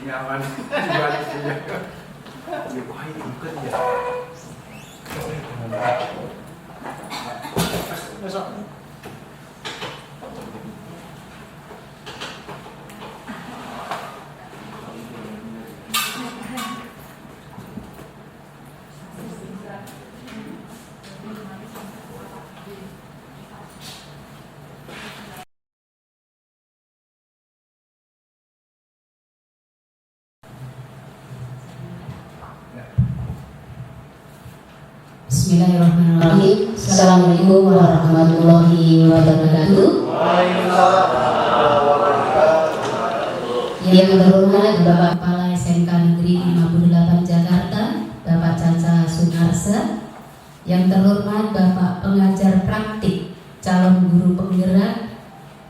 nyaman juga punya. Wah ini bukan ya. Besok. Bismillahirrahmanirrahim. Assalamualaikum warahmatullahi wabarakatuh. Yang terhormat Bapak Kepala SMK Negeri 58 Jakarta, Bapak Caca Sunarsa. Yang terhormat Bapak Pengajar Praktik Calon Guru Penggerak,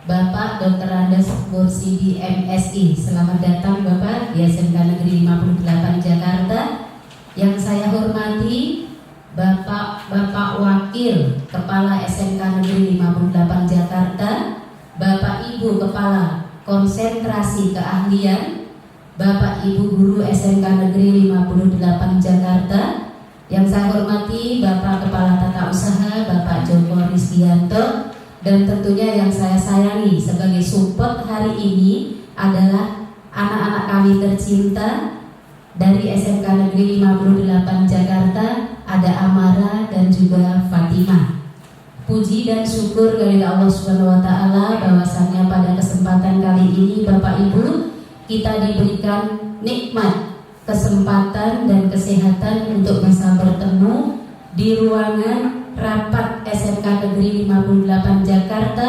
Bapak Dr. Andes Mursidi MSI. Selamat datang Bapak di SMK Negeri 58 Jakarta. Yang saya hormati Bapak Wakil Kepala SMK Negeri 58 Jakarta, Bapak Ibu Kepala Konsentrasi Keahlian, Bapak Ibu Guru SMK Negeri 58 Jakarta. Yang saya hormati Bapak Kepala Tata Usaha, Bapak Joko Rizkianto. Dan tentunya yang saya sayangi sebagai support hari ini adalah anak-anak kami tercinta dari SMK Negeri 58 Jakarta. Ada Amara dan juga Fatimah. Puji dan syukur kepada Allah Subhanahu wa taala bahwasanya pada kesempatan kali ini Bapak Ibu kita diberikan nikmat kesempatan dan kesehatan untuk bisa bertemu di ruangan rapat SMK Negeri 58 Jakarta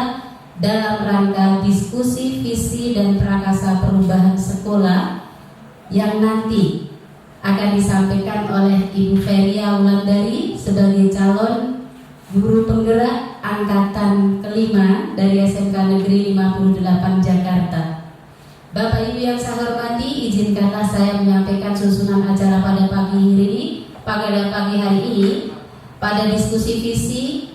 dalam rangka diskusi visi dan prakasa perubahan sekolah yang nanti akan disampaikan oleh Ibu Feria Wulandari sebagai calon guru penggerak angkatan kelima dari SMK Negeri 58 Jakarta. Bapak Ibu yang saya hormati, izinkanlah saya menyampaikan susunan acara pada pagi hari ini pada diskusi visi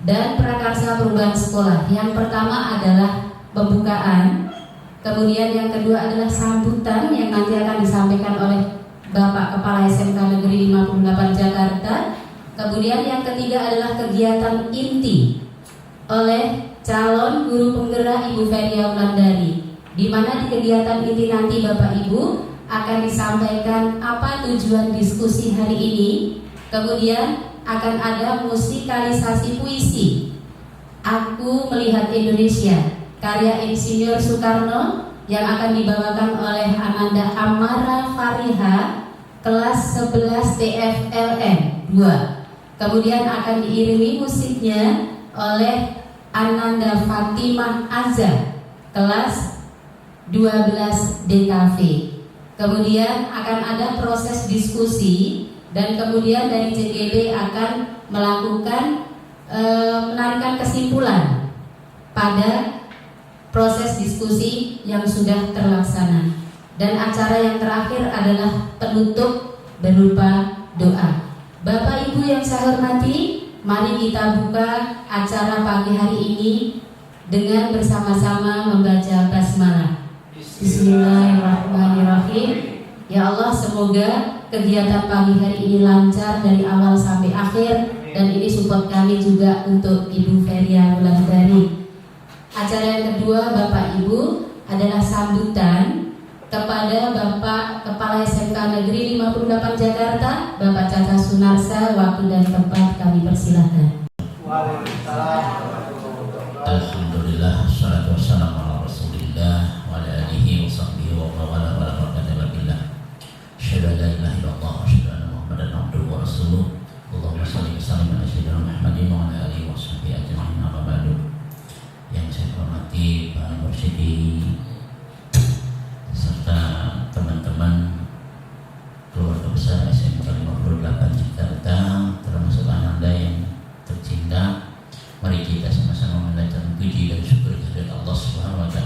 dan prakarsa perubahan sekolah. Yang pertama adalah pembukaan, kemudian yang kedua adalah sambutan yang nanti akan disampaikan oleh Bapak Kepala SMK Negeri 58 Jakarta. Kemudian yang ketiga adalah kegiatan inti oleh calon guru penggerak Ibu Feria Wulandari, di mana di kegiatan inti nanti Bapak Ibu akan disampaikan apa tujuan diskusi hari ini. Kemudian akan ada musikalisasi puisi Aku Melihat Indonesia karya Insinyur Soekarno yang akan dibawakan oleh Ananda Amara Fariha kelas 11 TFLN 2. Kemudian akan diiringi musiknya oleh Ananda Fatimah Azza kelas 12 DKV. Kemudian akan ada proses diskusi dan kemudian dari CGB akan melakukan menarikan kesimpulan pada proses diskusi yang sudah terlaksana. Dan acara yang terakhir adalah penutup berupa doa. Bapak Ibu yang saya hormati, mari kita buka acara pagi hari ini dengan bersama-sama membaca basmalah. Bismillahirrahmanirrahim. Ya Allah, semoga kegiatan pagi hari ini lancar dari awal sampai akhir. Dan ini support kami juga untuk Ibu Feria Wulandari. Acara yang kedua Bapak Ibu adalah sambutan kepada Bapak Kepala SMK Negeri 58 Jakarta, Bapak Caca Sunarsa. Waktu dan tempat kami persilahkan. Alhamdulillah, salatu wassalamu ala Rasulillah wa ala alihi wa sahbihi wa wala wa barakatuh billah. Asyhadu an la ilaha illallah wa asyhadu anna Muhammadan abduhu wa rasuluh. Allahumma shalli wa sallim ala sayyidina Muhammadin wa ala alihi wa sahbihi ajma'in. Amma ba'du. Yang saya hormati Pak Mursidi serta teman-teman keluarga besar SMK 58 Jakarta, termasuk Anda yang tercinta, mari kita sama-sama mendatangkan puji dan syukur kepada Allah Subhanahu wa taala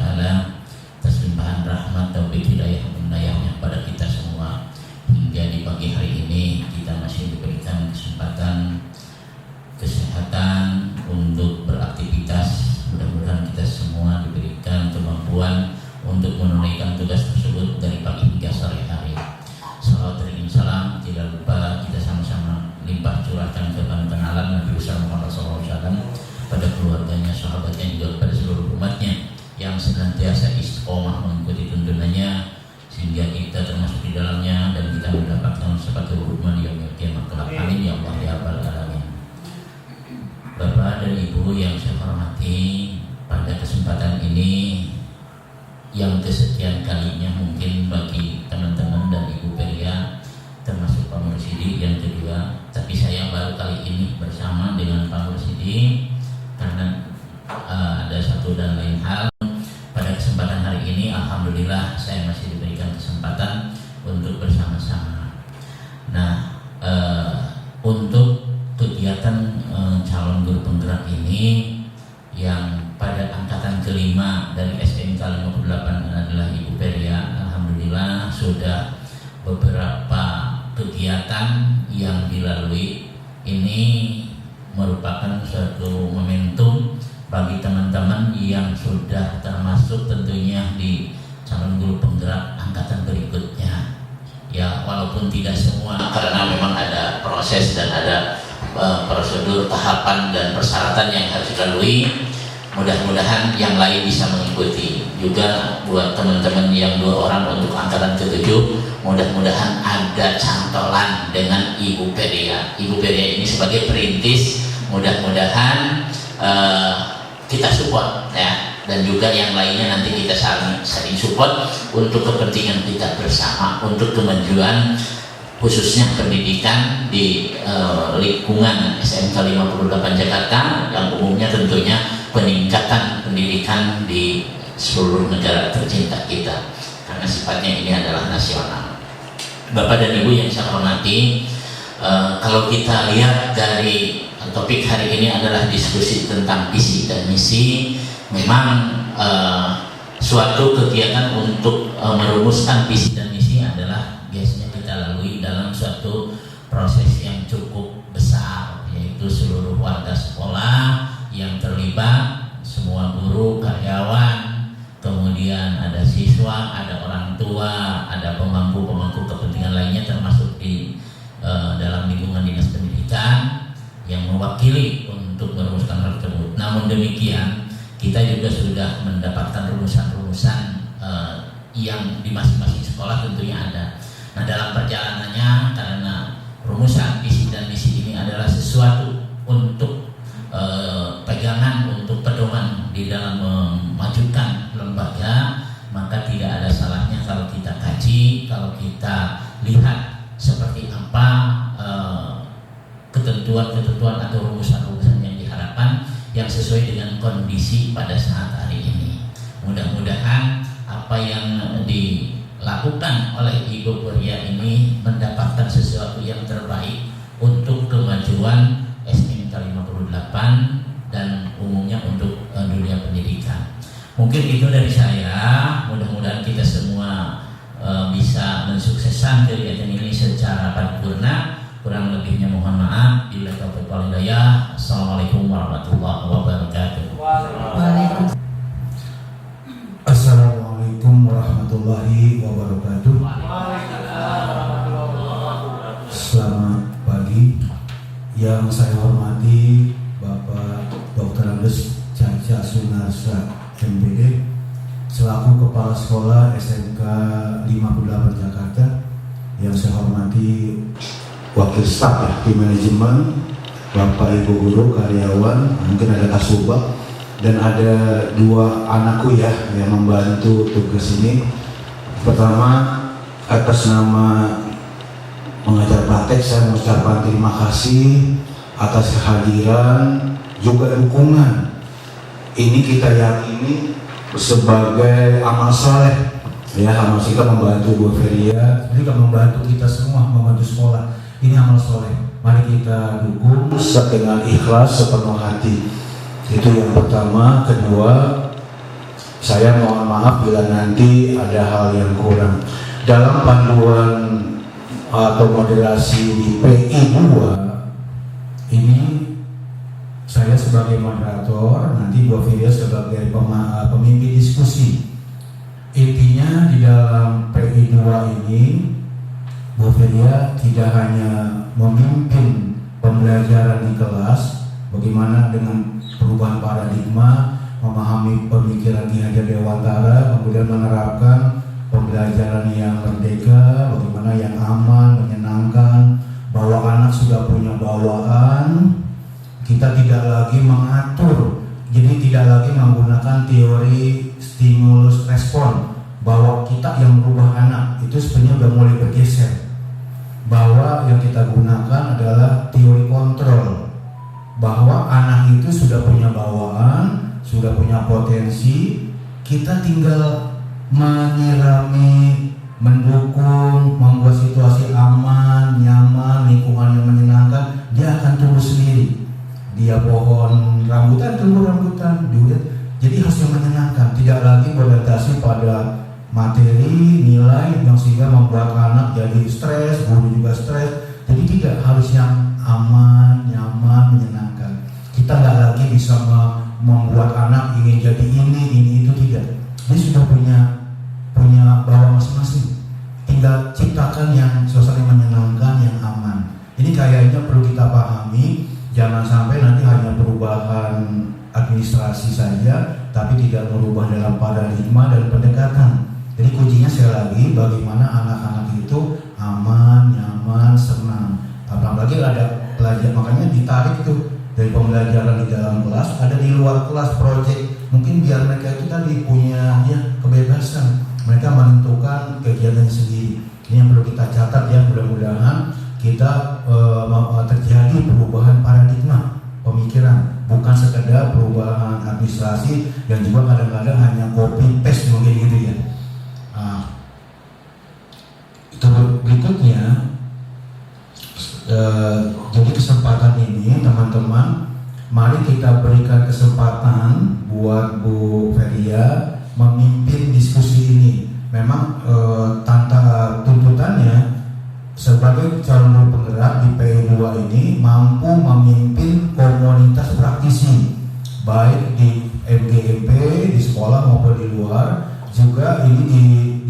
senantiasa istiqomah mengikuti tuntunannya sehingga kita termasuk di dalamnya dan kita mendapatkan sifat hurman yang kiamat kelak. Amin ya Allah ya rabbal alamin. Bapak dan Ibu yang saya hormati, pada kesempatan ini yang kesekian kalinya mungkin bagi teman-teman dan Ibu Peria termasuk Pak Mursidi yang kedua, tapi saya baru kali ini bersama dengan Pak Mursidi karena ada satu dan lain hal. Pada kesempatan hari ini alhamdulillah saya masih diberikan kesempatan untuk bersama-sama. Nah, untuk kegiatan calon guru penggerak ini yang pada angkatan kelima dari SMK 58 adalah Ibu Peria, alhamdulillah sudah beberapa kegiatan yang dilalui. Ini merupakan suatu momentum bagi teman-teman yang sudah termasuk tentunya di calon guru penggerak angkatan berikutnya. Ya, walaupun tidak semua karena memang ada proses dan ada prosedur, tahapan dan persyaratan yang harus dilalui. Mudah-mudahan yang lain bisa mengikuti. Juga buat teman-teman yang 2 orang untuk angkatan ke-7, mudah-mudahan ada cantolan dengan Ibu Peria. Ibu Peria ini sebagai perintis, mudah-mudahan kita support ya, dan juga yang lainnya nanti kita saling support untuk kepentingan kita bersama, untuk kemajuan khususnya pendidikan di lingkungan SMK 58 Jakarta, yang umumnya tentunya peningkatan pendidikan di seluruh negara tercinta kita, karena sifatnya ini adalah nasional. Bapak dan Ibu yang saya hormati, kalau kita lihat dari topik hari ini adalah diskusi tentang visi dan misi. Memang suatu kegiatan untuk merumuskan visi dan misi adalah biasanya kita lalui dalam suatu proses yang cukup besar, yaitu seluruh warga sekolah yang terlibat, semua guru, karyawan, kemudian ada siswa, ada orang tua, ada pemangku-pemangku kepentingan lainnya termasuk di dalam lingkungan dinas pendidikan yang mewakili untuk merumuskan hal tersebut. Namun demikian, kita juga sudah mendapatkan rumusan-rumusan yang di masing-masing sekolah tentunya ada. Nah, dalam perjalanannya, karena rumusan visi dan misi ini adalah sesuatu untuk pegangan, untuk pedoman di dalam memajukan lembaga, maka tidak ada salahnya kalau kita kaji, kalau kita lihat seperti apa ketentuan-ketentuan atau rumusan-rumusan yang diharapkan yang sesuai dengan kondisi pada saat hari ini. Mudah-mudahan apa yang dilakukan oleh Ibu Peria ini mendapatkan sesuatu yang terbaik untuk kemajuan SMK 58 dan umumnya untuk dunia pendidikan. Mungkin itu dari saya. Mudah-mudahan kita semua bisa mensukseskan kegiatan ini secara paripurna. Kurang lebihnya mohon maaf. Bila taufiq wal hidayah. Assalamualaikum warahmatullahi wabarakatuh. Waalaikumsalam. Assalamualaikum warahmatullahi wabarakatuh. Selamat pagi. Yang saya hormati Bapak Dr. Andes Caca Sunarsa MPD selaku Kepala Sekolah SMK 58 Jakarta. Yang saya hormati Wakil Staf ya, tim manajemen, Bapak Ibu guru, karyawan, mungkin ada kasubag, dan ada 2 anakku ya yang membantu tugas ini. Pertama, atas nama pengajar praktek saya mengucapkan terima kasih atas kehadiran juga dukungan. Ini kita yakini sebagai amal saleh ya, amal kita membantu Bu Feria, juga membantu kita semua membantu sekolah. Ini amal soleh, mari kita dukung dengan ikhlas sepenuh hati. Itu yang pertama. Kedua, saya mohon maaf bila nanti ada hal yang kurang dalam panduan atau moderasi di PI 2 ini. Saya sebagai moderator, nanti Bu Firia sebagai pemimpin diskusi. Intinya di dalam PI 2 ini Bu Feria tidak hanya memimpin pembelajaran di kelas, bagaimana dengan perubahan paradigma, memahami pemikiran Ki Hajar Dewantara, kemudian menerapkan pembelajaran yang merdeka, bagaimana yang aman, menyenangkan, bahwa anak sudah punya bawaan, kita tidak lagi mengatur, jadi tidak lagi menggunakan teori stimulus respon, bahwa kita yang merubah anak, itu sebenarnya sudah mulai bergeser, bahwa yang kita gunakan adalah teori kontrol, bahwa anak itu sudah punya bawaan, sudah punya potensi, kita tinggal menyirami, mendukung, membuat situasi aman, nyaman, lingkungan yang menyenangkan, dia akan tumbuh sendiri. Dia pohon rambutan, tumbuh rambutan. Jadi harus yang menyenangkan, tidak lagi berorientasi pada materi, nilai yang sehingga membuat anak jadi stres, guru juga stres. Jadi tidak, harus yang aman, nyaman, menyenangkan. Kita nggak lagi bisa membuat anak ingin jadi ini itu, tidak. Dia sudah punya bawah masing-masing. Tinggal ciptakan yang suasana menyenangkan, yang aman. Ini kayaknya perlu kita pahami. Jangan sampai nanti hanya perubahan administrasi saja, tapi tidak merubah dalam paradigma dan pendekatan. Jadi kuncinya sekali lagi, bagaimana anak-anak itu aman, nyaman, senang. Apalagi ada pelajar, makanya ditarik tuh dari pembelajaran di dalam kelas, ada di luar kelas proyek. Mungkin biar mereka itu tadi punya kebebasan, mereka menentukan kegiatan sendiri. Ini yang perlu kita catat ya, mudah-mudahan kita terjadi perubahan paradigma pemikiran, bukan sekedar perubahan administrasi yang juga kadang-kadang hanya copy paste mungkin gitu ya. Itu berikutnya, jadi kesempatan ini teman-teman, mari kita berikan kesempatan buat Bu Feria memimpin diskusi ini. Memang tuntutannya sebagai calon guru penggerak di PI2 ini mampu memimpin komunitas praktisi, baik di MGMP, di sekolah maupun di luar. Juga ini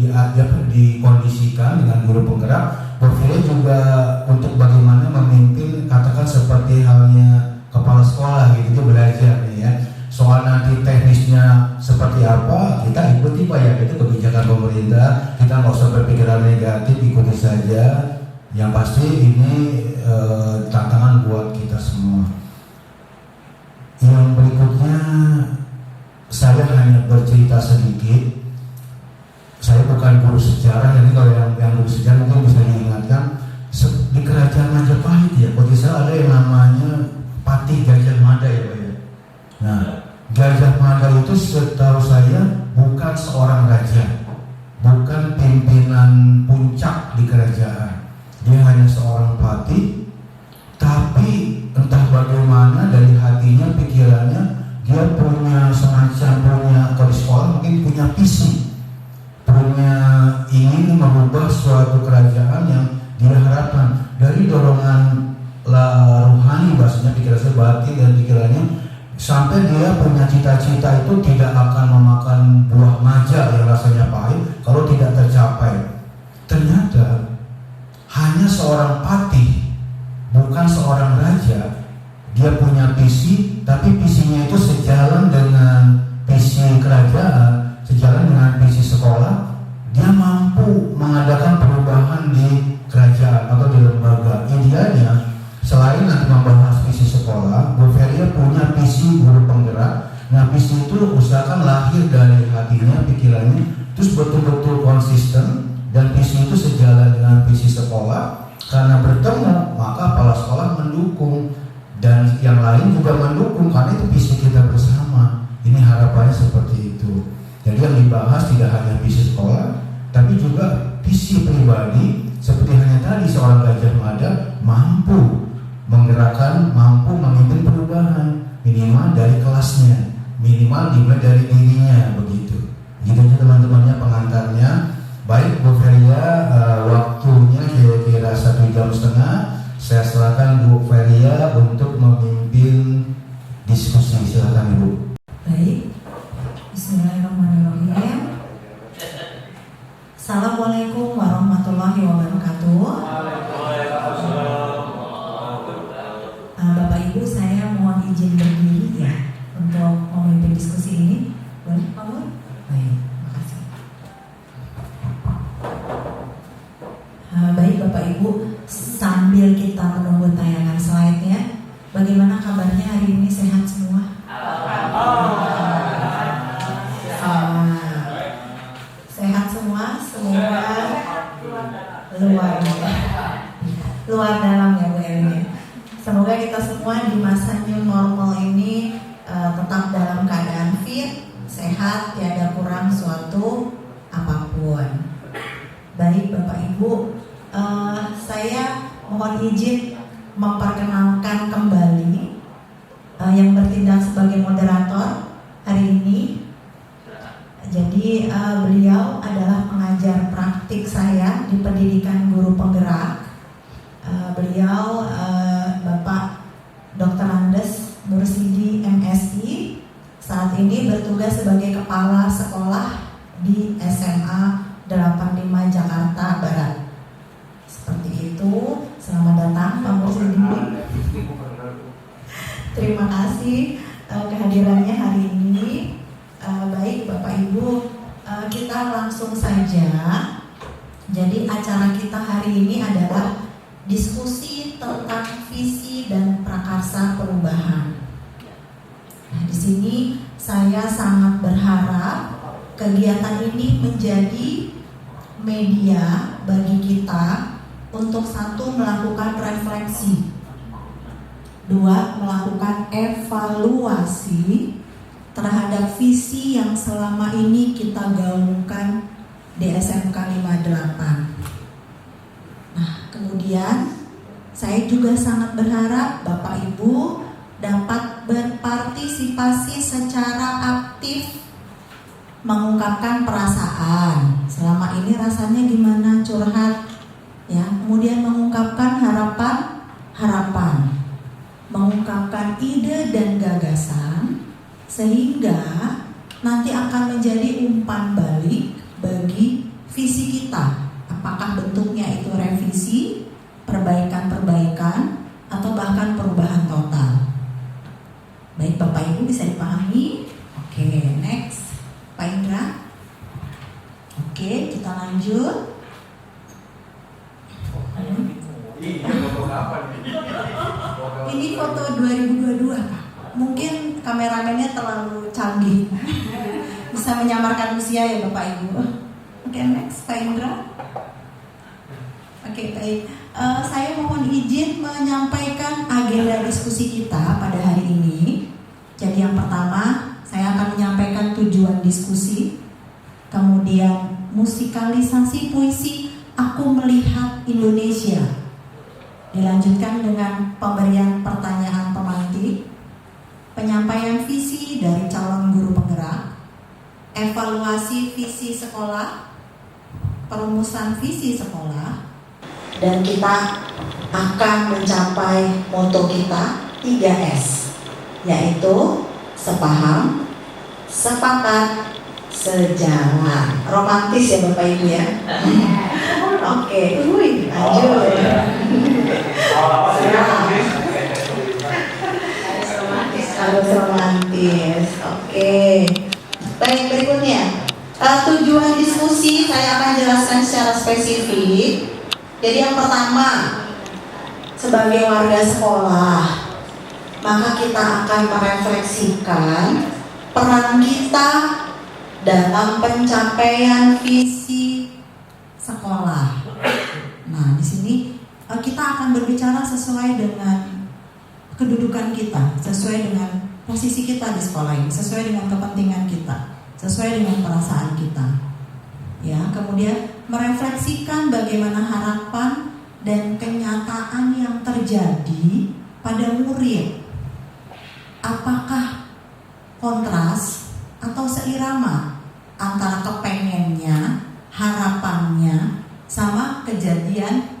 dikondisikan dengan guru penggerak. Berpikir juga untuk bagaimana memimpin, katakan seperti halnya kepala sekolah gitu, belajar nih ya. Soal nanti teknisnya seperti apa, kita ikuti Pak ya, itu kebijakan pemerintah. Kita nggak usah berpikiran negatif, ikuti saja. Yang pasti ini tantangan buat kita semua. Yang berikutnya, saya hanya bercerita sedikit. Saya bukan guru sejarah, jadi kalau yang guru sejarah mungkin bisa diingatkan. Di kerajaan Majapahit ya, kalau bisa ada yang namanya Patih Gajah Mada ya Pak ya. Nah, Gajah Mada itu setahu saya bukan seorang raja, bukan pimpinan puncak di kerajaan. Dia hanya seorang patih, tapi entah bagaimana dari hatinya, pikirannya, dia punya semacam kalau di sekolah mungkin punya visi, punya ingin merubah suatu kerajaan yang dia harapkan dari dorongan rohani, bahasanya pikiran saya, batin dan pikirannya, sampai dia punya cita-cita itu tidak akan memakan buah maja yang rasanya pahit kalau tidak tercapai. Ternyata hanya seorang patih, bukan seorang raja. Dia punya visi, tapi visinya itu sejalan dengan visi kerajaan, sejalan dengan visi sekolah. Dia mampu mengadakan perubahan di kerajaan atau di lembaga. Idealnya, selain nanti membahas visi sekolah, Bu Feria punya visi guru penggerak. Nah, visi itu usahakan lahir dari hatinya, pikirannya, terus betul-betul konsisten, dan visi itu sejalan dengan visi sekolah. Karena bertemu, maka kepala sekolah mendukung dan yang lain juga mendukung, karena itu visi kita bersama. Ini harapannya seperti itu. Jadi yang dibahas tidak hanya visi sekolah, tapi juga visi pribadi. Seperti hanya tadi seorang Gajah Mada mampu menggerakkan, mampu memimpin perubahan, minimal dari kelasnya, minimal dimulai dari dirinya, begitu. Gitu aja teman-temannya, pengantarnya. Baik Bu Feria, waktunya kira-kira 1,5 jam. Saya silakan Bu Feria untuk memimpin diskusi. Silakan Ibu. Baik, Bismillahirrahmanirrahim. Assalamualaikum warahmatullahi wabarakatuh. Bapak Ibu, saya mohon izin berdiri ya untuk memimpin diskusi ini. Bapak Ibu, sambil kita menunggu tayangan slide-nya, bagaimana kabarnya hari ini, sehat semua? Sehat semua, semoga luar dalam ya Bu Elin. Semoga kita semua di masa new normal ini tetap dalam keadaan fit, sehat, tiada kurang suatu apapun. Baik Bapak Ibu, saya mohon izin memperkenalkan kembali yang bertindak sebagai moderator hari ini. Jadi beliau adalah pengajar praktik saya di pendidikan guru penggerak. Beliau Bapak Dr. Andes Nursidi MSI, saat ini bertugas sebagai kepala sekolah di SMA 85 Jakarta Barat. Seperti itu. Selamat datang Pak Nursidi. Terima kasih kehadirannya hari ini. Baik Bapak Ibu, kita langsung saja. Jadi acara kita hari ini adalah diskusi tentang visi dan prakarsa perubahan. Nah, di sini saya sangat berharap kegiatan ini menjadi media bagi kita untuk satu, melakukan refleksi, dua, melakukan evaluasi terhadap visi yang selama ini kita gaungkan di SMK 58. Nah, kemudian saya juga sangat berharap Bapak Ibu dapat berpartisipasi secara aktif, mengungkapkan perasaan. Selama ini rasanya gimana, curhat, ya. Kemudian mengungkapkan harapan, mengungkapkan ide dan gagasan, sehingga nanti akan menjadi umpan balik bagi visi kita. Apakah bentuknya itu revisi, perbaikan-perbaikan, atau bahkan perubahan total. Baik Bapak Ibu, bisa dipahami? Oke, next Pak Indra. Oke, kita lanjut. Ini foto 2022 Pak. Mungkin kameramennya terlalu canggih, bisa menyamarkan usia ya Bapak Ibu. Oke, next Pak Indra. Oke, baik. Saya mohon izin menyampaikan agenda diskusi kita pada hari ini. Jadi yang pertama, saya akan menyampaikan tujuan diskusi. Kemudian musikalisasi puisi Aku Melihat Indonesia. Dilanjutkan dengan pemberian pertanyaan pemantik, penyampaian visi dari calon guru penggerak, evaluasi visi sekolah, perumusan visi sekolah, dan kita akan mencapai moto kita 3S, yaitu sepaham, sepakat, sejalan. Romantis ya Bapak Ibu ya. Oke, lanjut. Harus romantis. Oke. Baik, berikutnya tujuan diskusi saya akan jelaskan secara spesifik. Jadi yang pertama, sebagai warga sekolah, maka kita akan merefleksikan peran kita dalam pencapaian visi sekolah. Nah, di sini kita akan berbicara sesuai dengan kedudukan kita, sesuai dengan posisi kita di sekolah ini, sesuai dengan kepentingan kita, sesuai dengan perasaan kita. Ya, kemudian merefleksikan bagaimana harapan dan kenyataan yang terjadi pada murid. Apakah kontras atau seirama antara kepengennya, harapannya, sama kejadiannya.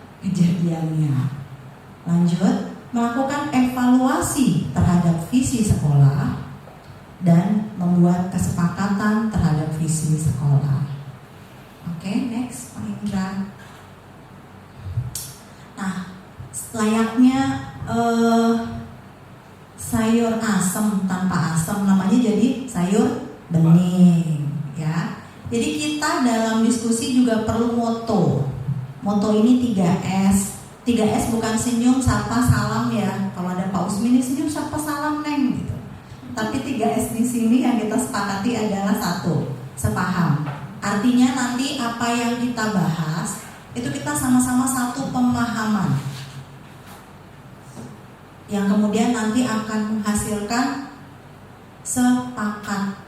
Lanjut, melakukan evaluasi terhadap visi sekolah dan membuat kesepakatan terhadap visi sekolah. Oke, next Pak Indra. Nah, layaknya sayur asem tanpa asem, namanya jadi sayur bening, ya. Jadi kita dalam diskusi juga perlu moto. moto ini 3S. 3S bukan senyum, sapa, salam ya. Kalau ada Pak Usmi ini senyum, sapa, salam, Neng gitu. Tapi 3S di sini yang kita sepakati adalah satu, sepaham. Artinya nanti apa yang kita bahas itu kita sama-sama satu pemahaman yang kemudian nanti akan menghasilkan sepakat.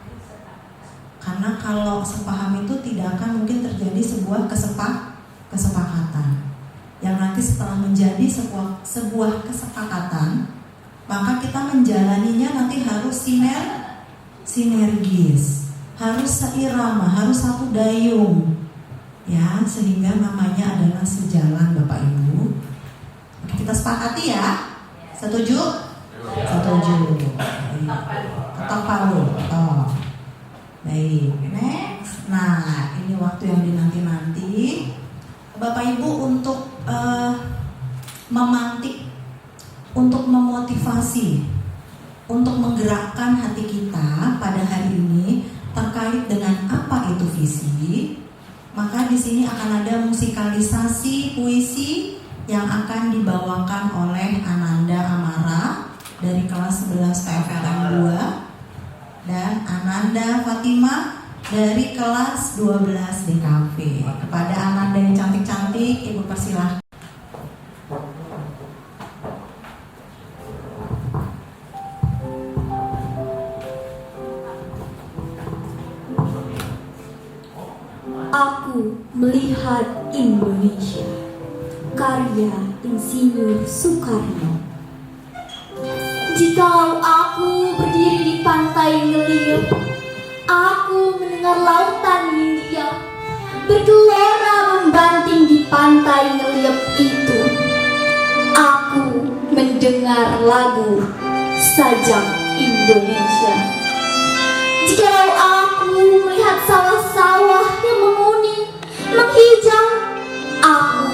Karena kalau sepaham itu tidak akan mungkin terjadi sebuah kesepakatan. Yang nanti setelah menjadi sebuah kesepakatan, maka kita menjalaninya nanti harus sinergis, harus seirama, harus satu dayung, ya, sehingga namanya adalah sejalan Bapak Ibu. Kita sepakati ya, setuju? Setuju. Ketok palu. Oh. Baik, next. Nah, ini waktu yang dinanti-nanti Bapak Ibu untuk memantik, untuk memotivasi, untuk menggerakkan hati kita pada hari ini terkait dengan apa itu visi. Maka di sini akan ada musikalisasi puisi yang akan dibawakan oleh Ananda Amara dari kelas 11 PFLM 2 dan Ananda Fatima dari kelas 12 DKV. Kepada Ananda yang cantik-cantik, Ibu persilahkan. Aku melihat Indonesia, karya Insinyur Soekarno. Jikalau aku berdiri di pantai Ngeliep, aku mendengar lautan Hindia bergelora membanting di pantai Ngeliep itu. Aku mendengar lagu Sajak Indonesia. Jikalau aku melihat sawah-sawah yang menguning, menghijau, aku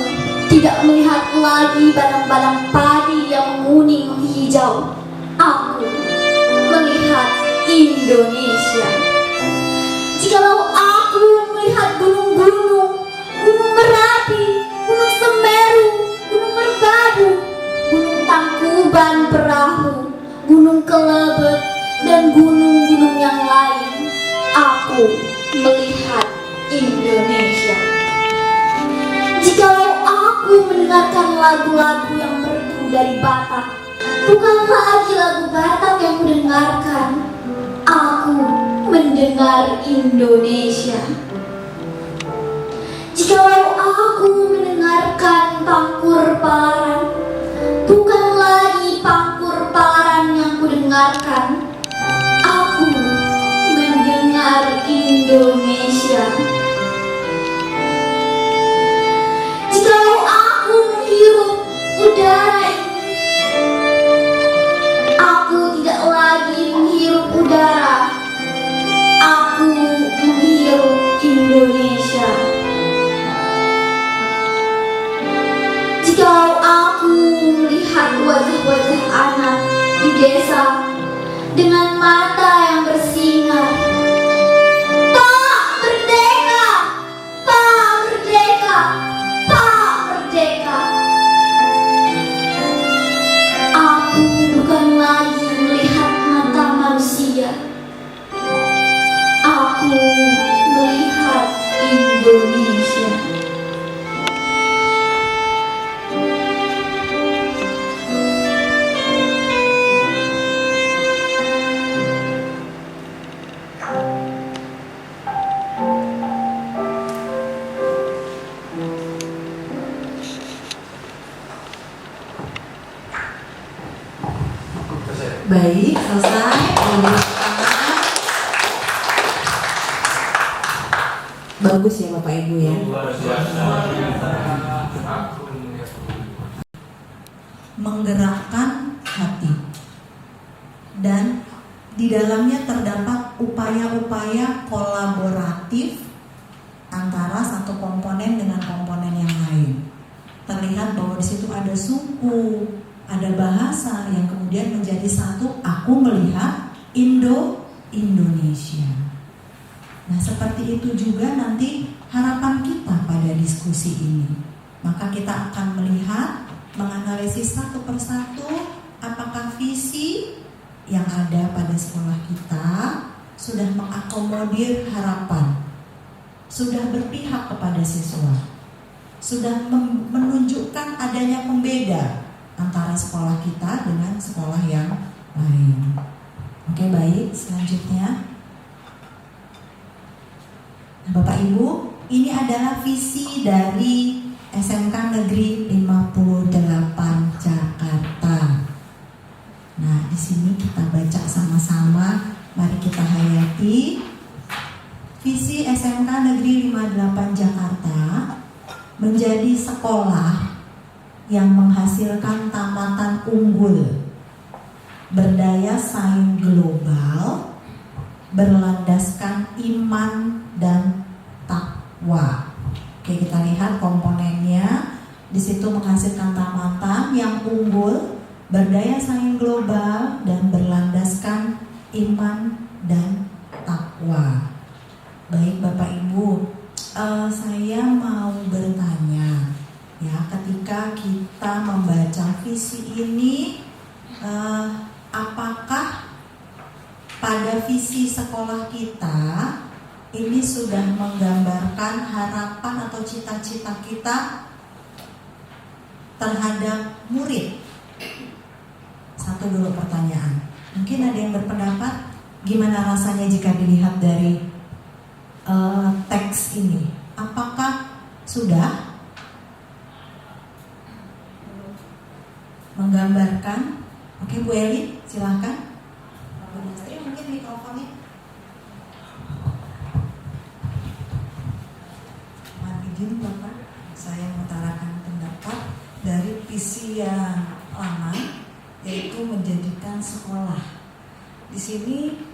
tidak melihat lagi badang-badang padi yang menguning, menghijau. Aku melihat Indonesia. Jikalau aku melihat gunung-gunung, Gunung Merapi, Gunung Semeru, Gunung Merbabu, Gunung Tangkuban Perahu, Gunung Kelebek, dan gunung-gunung yang lain, aku melihat Indonesia. Jikalau aku mendengarkan lagu-lagu yang merdu dari Batak, bukan lagi lagu Batak yang kudengarkan, aku mendengar Indonesia. Jikalau aku mendengarkan Pangkur Palaran, bukan lagi Pangkur Palaran yang kudengarkan, aku mendengar Indonesia. Jikalau aku menghirup udara ini, aku tidak lagi menghirup udara, aku menghirup Indonesia. Jikalau aku melihat wajah-wajah anak di desa dengan mata yang bersinar, Pak Merdeka, Pak Merdeka, Pak Merdeka. Aku bukan lagi melihat mata manusia, aku melihat Indonesia. Baik, selesai. Bagus ya Bapak Ibu ya. Menggerakkan hati. Dan di dalamnya terdapat upaya-upaya kolaboratif antara satu komponen dengan komponen yang lain. Terlihat bahwa di situ ada suku, ada bahasa yang kemudian menjadi satu. Aku melihat Indonesia. Nah, seperti itu juga nanti harapan kita pada diskusi ini. Maka kita akan melihat, menganalisis satu persatu apakah visi yang ada pada sekolah kita sudah mengakomodir harapan, sudah berpihak kepada siswa, sudah menunjukkan adanya pembeda antara sekolah kita dengan sekolah yang lain. Oke, baik, selanjutnya. Nah, Bapak Ibu, ini adalah visi dari SMK Negeri 58 Jakarta. Nah, di sini kita baca sama-sama. Mari kita hayati. Visi SMK Negeri 58 Jakarta menjadi sekolah yang menghasilkan tamatan unggul, berdaya saing global, berlandaskan iman dan takwa. Oke, kita lihat komponennya. Di situ menghasilkan tamatan yang unggul, berdaya saing global, dan berlandaskan iman dan takwa. Baik Bapak Ibu, saya mau bertanya, ya, ketika kita membaca visi ini, apakah pada visi sekolah kita ini sudah menggambarkan harapan atau cita-cita kita terhadap murid? Satu dulu pertanyaan. Mungkin ada yang berpendapat, gimana rasanya jika dilihat dari teks ini? Apakah sudah menggambarkan? Oke, Bu Eli, silahkan. Bu Nastri, mungkin mikrofonnya. Izin Bapak, saya mengutarakan pendapat dari visi yang lama, yaitu menjadikan sekolah. Di sini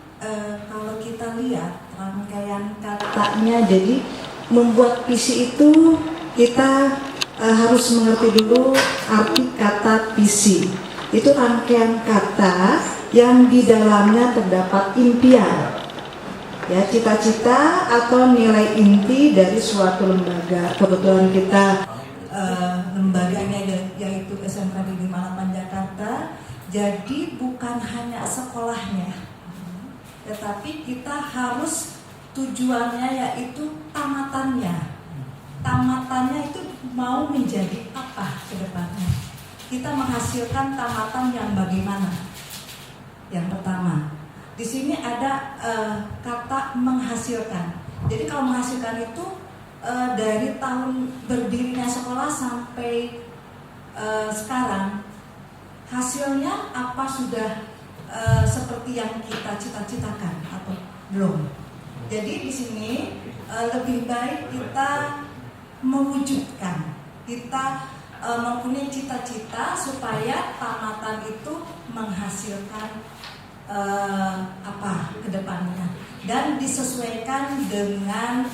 kalau kita lihat rangkaian katanya, jadi membuat visi itu kita harus mengerti dulu arti kata visi. Itu rangkaian kata yang di dalamnya terdapat impian, ya, cita-cita atau nilai inti dari suatu lembaga. Kebetulan kita lembaganya yaitu SMK Negeri 58 Jakarta. Jadi bukan hanya sekolahnya, tetapi kita harus tujuannya yaitu tamatannya. Tamatannya itu mau menjadi apa ke depannya? Kita menghasilkan tamatan yang bagaimana? Yang pertama, di sini ada kata menghasilkan. Jadi kalau menghasilkan itu dari tahun berdirinya sekolah sampai sekarang, hasilnya apa sudah seperti yang kita cita-citakan atau belum? Jadi di sini lebih baik kita mewujudkan, kita mempunyai cita-cita supaya tamatan itu menghasilkan apa ke depannya, dan disesuaikan dengan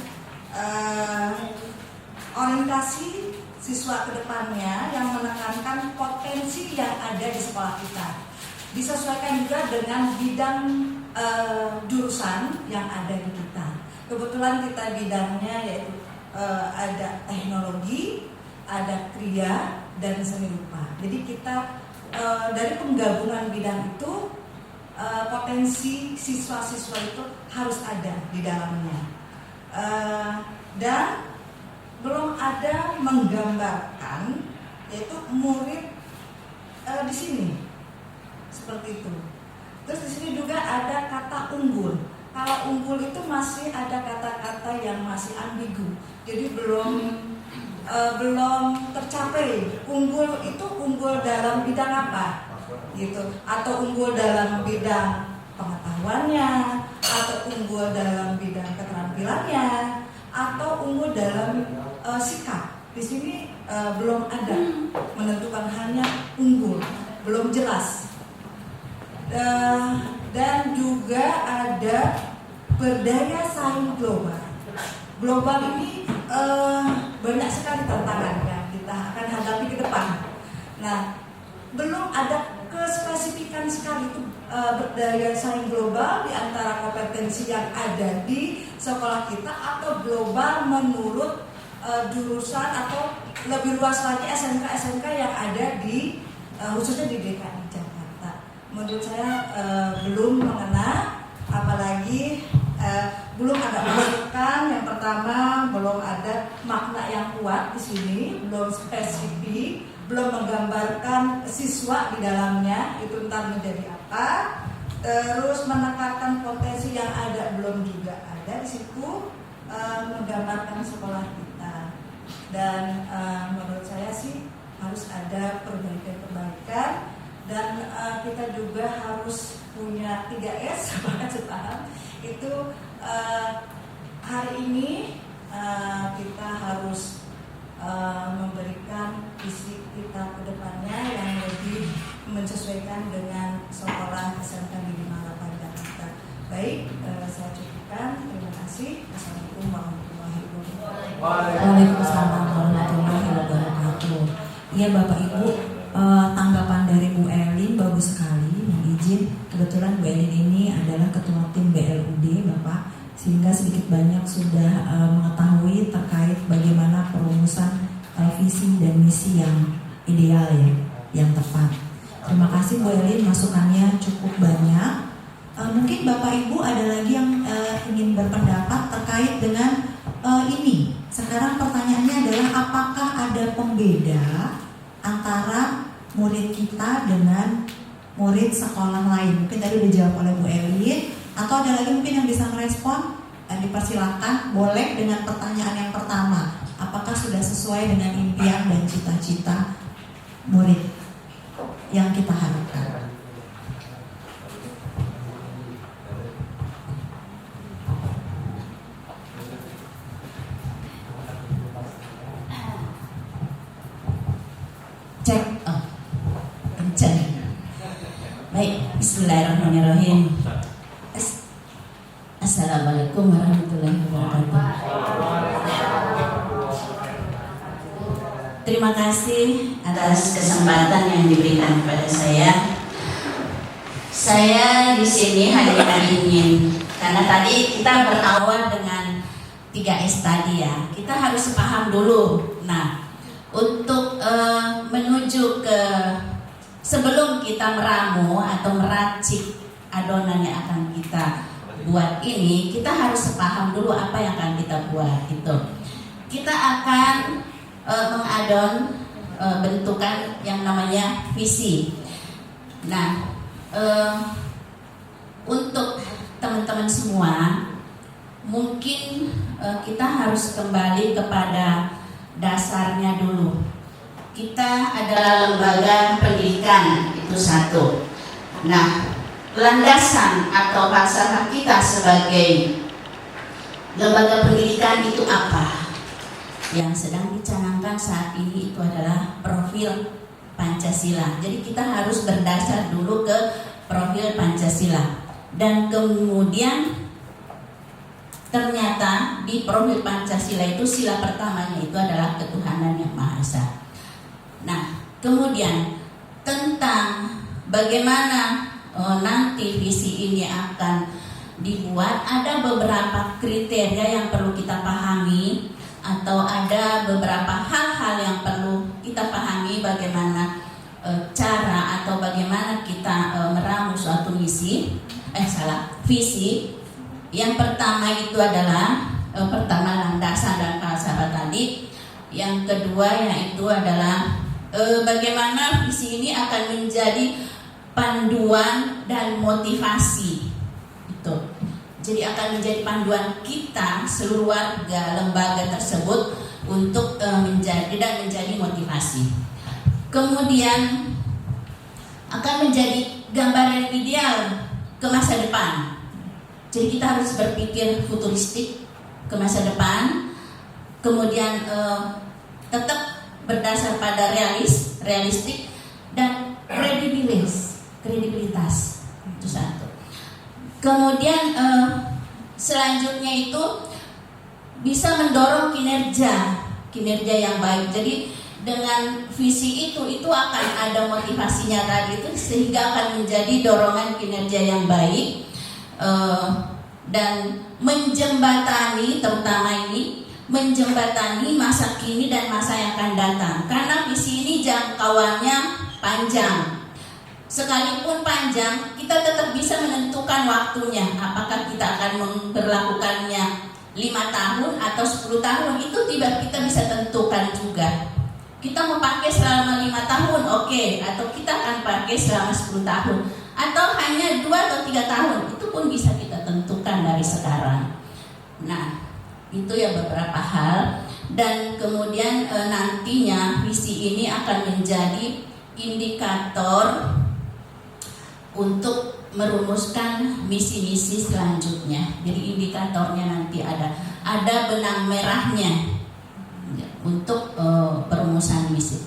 orientasi siswa ke depannya yang menekankan potensi yang ada di sekolah kita. Disesuaikan juga dengan bidang jurusan yang ada di kita. Kebetulan kita bidangnya yaitu ada teknologi, ada kriya, dan seni rupa. Jadi kita dari penggabungan bidang itu potensi siswa-siswa itu harus ada di dalamnya, dan belum ada menggambarkan yaitu murid di sini seperti itu. Terus di sini juga ada kata unggul. Kalau unggul itu masih ada kata-kata yang masih ambigu, jadi belum tercapai. Unggul itu unggul dalam bidang apa? Gitu, atau unggul dalam bidang pengetahuannya, atau unggul dalam bidang keterampilannya, atau unggul dalam sikap. Di sini belum ada menentukan, hanya unggul, belum jelas. Dan juga ada berdaya saing global. Global ini banyak sekali tantangan yang kita akan hadapi ke depan. Nah, belum ada kespesifikan sekali itu berdaya saing global di antara kompetensi yang ada di sekolah kita, atau global menurut jurusan atau lebih luas lagi SMK yang ada di khususnya di DKI Jakarta. Menurut saya belum mengena, apalagi belum ada masukan. Yang pertama, belum ada makna yang kuat di sini, belum spesifik, belum menggambarkan siswa di dalamnya itu entar menjadi apa. Terus menekankan potensi yang ada belum juga ada di situ, menggambarkan sekolah kita. Dan menurut saya sih harus ada perbaikan dan kita juga harus punya 3S sepaham itu. Hari ini kita harus memberikan visi kita ke depannya yang lebih menyesuaikan dengan sekolah SMK Negeri Malabar Jakarta. Baik, saya cukupkan. Terima kasih. Assalamualaikum warahmatullahi wabarakatuh. Waalaikumsalam warahmatullahi wabarakatuh. Iya Bapak Ibu, tanggapan dari Bu Elin bagus sekali. Yang izin, kebetulan Bu Elin ini adalah ketua tim BLUD Bapak, sehingga sedikit banyak sudah mengetahui terkait bagaimana perumusan visi dan misi yang ideal ya, yang tepat. Terima kasih Bu Elin, masukannya cukup banyak. Mungkin Bapak Ibu ada lagi yang ingin berpendapat terkait dengan ini. Sekarang pertanyaannya adalah apakah ada pembeda antara murid kita dengan murid sekolah lain? Mungkin tadi udah dijawab oleh Bu Elin, atau ada lagi mungkin yang bisa merespon? Dipersilakan, boleh dengan pertanyaan yang pertama. Apakah sudah sesuai dengan impian dan cita-cita murid yang kita harapkan? Cek, kencang. Baik, bismillahirrahmanirrahim. Assalamualaikum warahmatullahi wabarakatuh. Terima kasih atas kesempatan yang diberikan kepada saya. Saya di sini hanya ingin, karena tadi kita berawal dengan 3S tadi ya, kita harus paham dulu. Nah, untuk menuju ke sebelum kita meramu atau meracik adonan yang akan kita buat ini, kita harus paham dulu apa yang akan kita buat itu. Kita akan mengadon bentukan yang namanya visi. Nah, untuk teman-teman semua, mungkin kita harus kembali kepada dasarnya dulu. Kita adalah lembaga pendidikan, itu satu. Nah, landasan atau falsafah kita sebagai lembaga pendidikan itu apa? Yang sedang dicanangkan saat ini itu adalah profil Pancasila. Jadi kita harus berdasar dulu ke profil Pancasila. Dan kemudian ternyata di profil Pancasila itu sila pertamanya itu adalah ketuhanan yang Maha Esa. Nah, kemudian tentang bagaimana nanti visi ini akan dibuat, ada beberapa kriteria yang perlu kita pahami, atau ada beberapa hal-hal yang perlu kita pahami bagaimana cara atau bagaimana kita meramu suatu visi. Yang pertama itu adalah pertama landasan dan falsafah tadi. Yang kedua yaitu adalah bagaimana visi ini akan menjadi panduan dan motivasi itu. Jadi akan menjadi panduan kita seluruh warga lembaga tersebut untuk menjadi motivasi. Kemudian akan menjadi gambaran ideal ke masa depan. Jadi kita harus berpikir futuristik ke masa depan. Kemudian tetap berdasar pada realistik dan kredibilitas itu satu. Kemudian selanjutnya itu bisa mendorong kinerja yang baik. Jadi dengan visi itu akan ada motivasinya tadi itu, sehingga akan menjadi dorongan kinerja yang baik dan menjembatani terutama ini menjembatani masa kini dan masa yang akan datang. Karena visi ini jangkauannya panjang. Sekalipun panjang, kita tetap bisa menentukan waktunya. Apakah kita akan memperlakukannya 5 tahun atau 10 tahun, itu tidak kita bisa tentukan juga. Kita mau pakai selama 5 tahun, oke, atau kita akan pakai selama 10 tahun, atau hanya 2 atau 3 tahun, itu pun bisa kita tentukan dari sekarang. Nah, itu ya beberapa hal. Dan kemudian nantinya visi ini akan menjadi indikator untuk merumuskan misi-misi selanjutnya. Jadi indikatornya nanti ada benang merahnya untuk perumusan misi.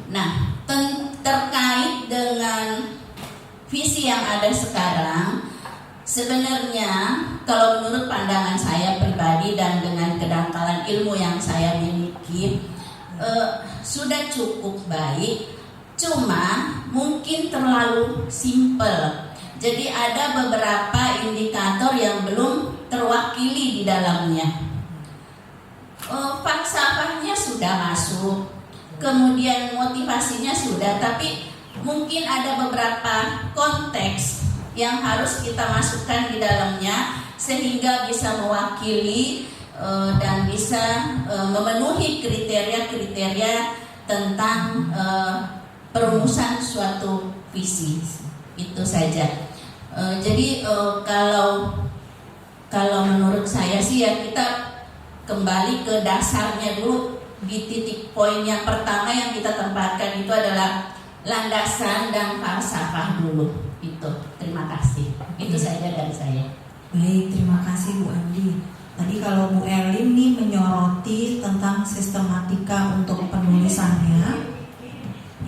Nah, terkait dengan visi yang ada sekarang, sebenarnya kalau menurut pandangan saya pribadi dan dengan kedangkalan ilmu yang saya miliki, sudah cukup baik, cuma mungkin terlalu simpel. Jadi ada beberapa indikator yang belum terwakili di dalamnya. Falsafahnya sudah masuk, kemudian motivasinya sudah, tapi mungkin ada beberapa konteks yang harus kita masukkan di dalamnya sehingga bisa mewakili dan bisa memenuhi kriteria-kriteria tentang perumusan suatu visi. Itu saja. Jadi kalau menurut saya sih ya, kita kembali ke dasarnya dulu. Di titik poin yang pertama yang kita tempatkan itu adalah landasan dan falsafah dulu. Itu. Terima kasih. Itu saja dari saya. Baik, terima kasih Bu Andi. Tadi kalau Bu Elin nih menyoroti tentang sistematika untuk penulisannya,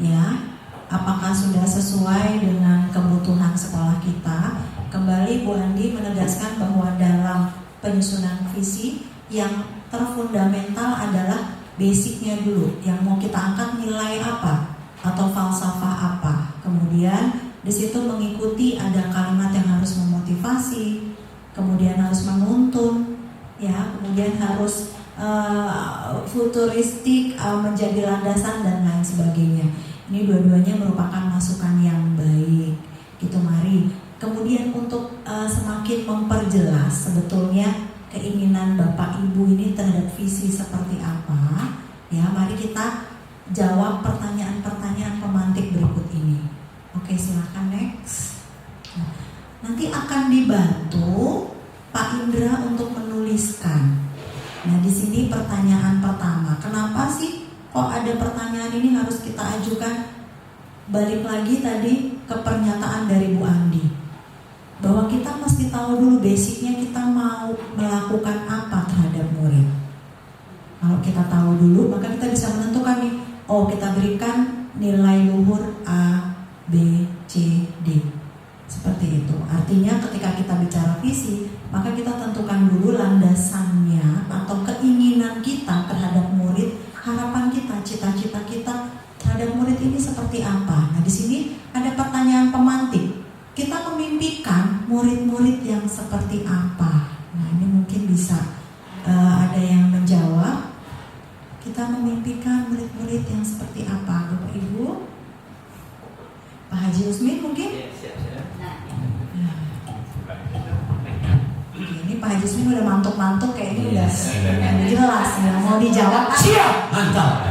ya, apakah sudah sesuai dengan kebutuhan sekolah kita? Kembali Bu Andi menegaskan bahwa dalam penyusunan visi yang terfundamental adalah basicnya dulu. Yang mau kita angkat nilai apa atau falsafah apa. Kemudian di situ mengikuti ada kalimat yang harus memotivasi, kemudian harus menuntun, ya, kemudian harus futuristik, menjadi landasan dan lain sebagainya. Ini dua-duanya merupakan masukan yang baik. Gitu, mari. Kemudian untuk semakin memperjelas sebetulnya keinginan Bapak Ibu ini terhadap visi seperti apa, ya, mari kita jawab pertanyaan-pertanyaan pemantik berikut ini. Oke, silakan next. Nanti akan dibantu Pak Indra untuk menuliskan. Nah, di sini pertanyaan pertama, kenapa sih kok ada pertanyaan ini harus kita ajukan? Balik lagi tadi ke pernyataan dari Bu Andi, bahwa kita mesti tahu dulu basicnya kita mau melakukan apa terhadap murid. Kalau kita tahu dulu, maka kita bisa menentukan nih, oh, kita berikan nilai luhur A, B, C, D. Seperti itu. Artinya ketika kita bicara visi, maka kita tentukan dulu landasannya atau keinginan kita terhadap murid, harapan kita, cita-cita kita terhadap murid ini seperti apa. Nah, di sini ada pertanyaan pemantik. Kita memimpikan murid-murid yang seperti apa. Nah, ini mungkin bisa ada yang menjawab. Kita memimpikan murid-murid yang seperti apa, Bapak Ibu? Pak Haji Usmin mungkin? Ini Pak Haji Usmin udah mantuk-mantuk kayaknya udah jelas ya, mau dijawab. Siap, mantap.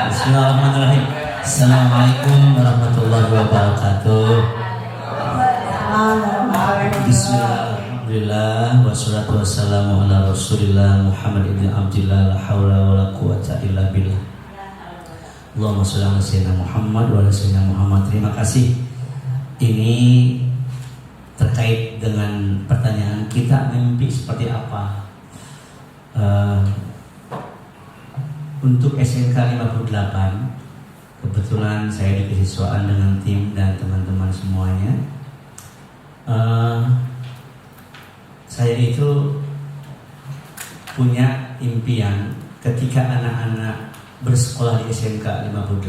Bismillahirrahmanirrahim. Assalamualaikum warahmatullahi wabarakatuh. Bismillahirrahmanirrahim. Wassalatu wassalamu ala Rasulillah Muhammad ibn Abdillah, la haula wala quwwata illa billah. Allahumma sholli ala sayyidina Muhammad wa ala sayyidina Muhammad. Terima kasih. Ini terkait dengan pertanyaan kita mimpi seperti apa. Untuk SNK 58, kebetulan saya dikesiswaan dengan tim dan teman-teman semuanya. Saya itu punya impian ketika anak-anak bersekolah di SNK 58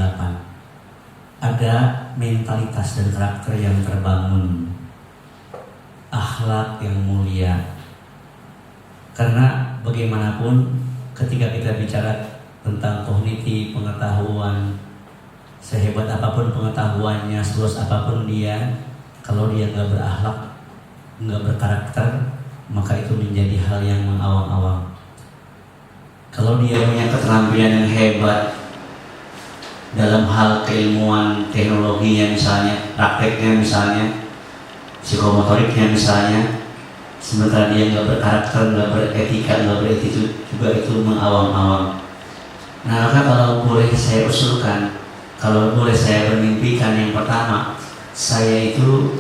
ada mentalitas dan karakter yang terbangun, akhlak yang mulia. Karena bagaimanapun ketika kita bicara tentang kognitif, pengetahuan, sehebat apapun pengetahuannya, seluas apapun dia, kalau dia nggak berakhlak, nggak berkarakter, maka itu menjadi hal yang mengawang-awang. Kalau dia punya keterampilan yang hebat dalam hal keilmuan teknologinya misalnya, prakteknya misalnya, psikomotoriknya misalnya, sementara dia nggak berkarakter, nggak beretika, nggak beretitude, juga itu mengawang-awang. Nah, maka kalau boleh saya usulkan, kalau boleh saya bermimpikan, yang pertama, saya itu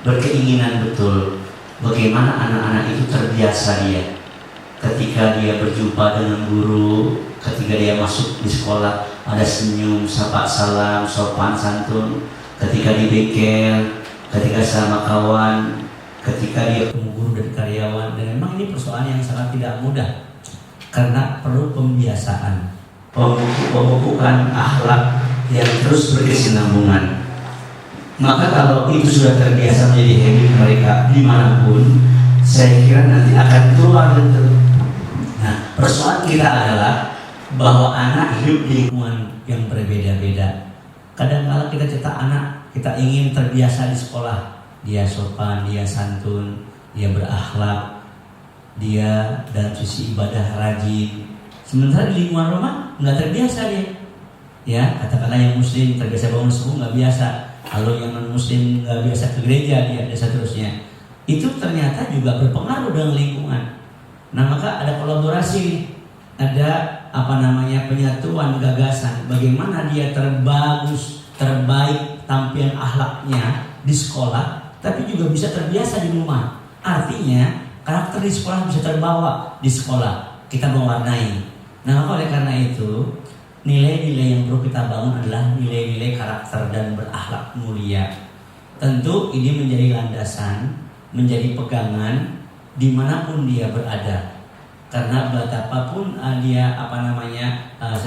berkeinginan betul bagaimana anak-anak itu terbiasa dia ketika dia berjumpa dengan guru, ketika dia masuk di sekolah ada senyum, sapa salam, sopan santun, ketika di bengkel, ketika sama kawan, ketika dia ketemu guru dan karyawan. Dan memang ini persoalan yang sangat tidak mudah karena perlu pembiasaan, pemupukan akhlak yang terus berkesinambungan. Maka kalau itu sudah terbiasa menjadi habit mereka dimanapun, saya kira nanti akan keluar itu. Nah, persoalan kita adalah bahwa anak hidup di lingkungan yang berbeda-beda. Kadang-kala kita cetak anak, kita ingin terbiasa di sekolah, dia sopan, dia santun, dia berakhlak, dia dalam sisi ibadah rajin. Sementara di lingkungan rumah nggak terbiasa dia. Ya, katakanlah yang muslim terbiasa bangun subuh nggak biasa. Kalau yang non muslim nggak biasa ke gereja dia dan seterusnya. Itu ternyata juga berpengaruh dengan lingkungan. Nah, maka ada kolaborasi, ada penyatuan gagasan. Bagaimana dia terbaik tampilan akhlaknya di sekolah, tapi juga bisa terbiasa di rumah. Artinya karakter di sekolah bisa terbawa di sekolah, kita mewarnai. Nah, maka oleh karena itu nilai-nilai yang perlu kita bangun adalah nilai-nilai karakter dan berakhlak mulia. Tentu ini menjadi landasan, menjadi pegangan dimanapun dia berada. Karena betapapun dia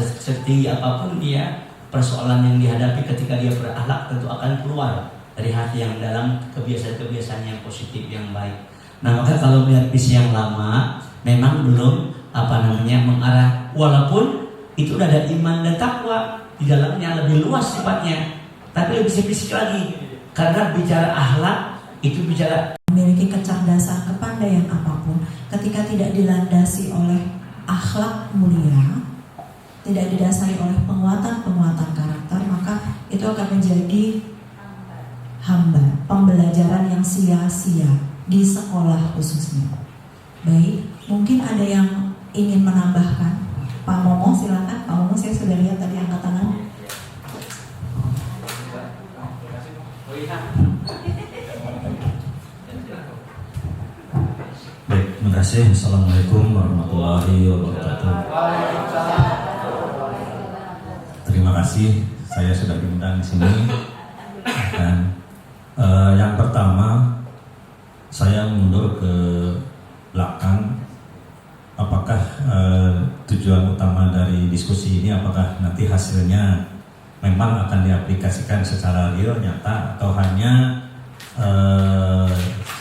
setinggi apapun dia, persoalan yang dihadapi ketika dia berakhlak tentu akan keluar dari hati yang dalam, kebiasaan-kebiasaan yang positif yang baik. Nah, maka kalau melihat visi yang lama memang belum mengarah, walaupun itu udah ada iman dan takwa di dalamnya, lebih luas sifatnya, tapi lebih spesifik lagi. Karena bicara akhlak itu bicara memiliki kecerdasan, kepandaian apapun, ketika tidak dilandasi oleh akhlak mulia, tidak didasari oleh penguatan karakter, maka itu akan menjadi hamba, pembelajaran yang sia-sia di sekolah khususnya. Baik, mungkin ada yang ingin menambahkan. Pak Momo, silakan. Pak Momo, saya sudah lihat tadi angkat tangan. Baik, terima kasih. Assalamualaikum warahmatullahi wabarakatuh. Terima kasih, saya sudah diundang di sini. Dan yang pertama, saya mundur ke belakang. Apakah tujuan utama dari diskusi ini, apakah nanti hasilnya memang akan diaplikasikan secara real, nyata, atau hanya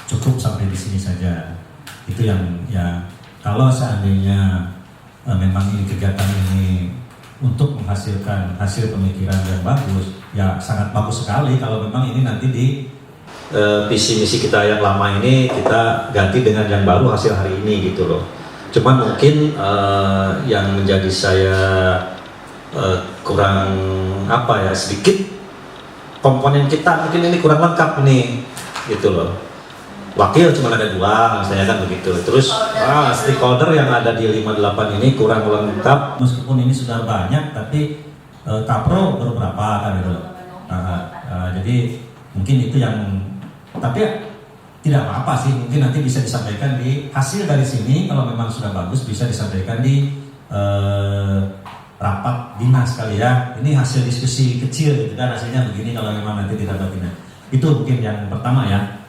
cukup sampai di sini saja? Itu yang ya, kalau seandainya memang ini kegiatan ini untuk menghasilkan hasil pemikiran yang bagus, ya sangat bagus sekali kalau memang ini nanti di visi misi kita yang lama ini kita ganti dengan yang baru hasil hari ini gitu loh. Cuman mungkin yang menjadi saya kurang sedikit komponen kita mungkin ini kurang lengkap nih gitu loh. Wakil cuma ada 2, saya kan begitu. Terus stakeholder yang ada di 58 ini kurang lengkap. Meskipun ini sudah banyak, tapi kapro baru berapa kan gitu. Jadi mungkin itu yang, tapi tidak apa-apa sih. Mungkin nanti bisa disampaikan di hasil dari sini. Kalau memang sudah bagus bisa disampaikan di rapat dinas kali ya. Ini hasil diskusi kecil gitu kan, hasilnya begini kalau memang nanti dirapat dinas. Itu mungkin yang pertama ya.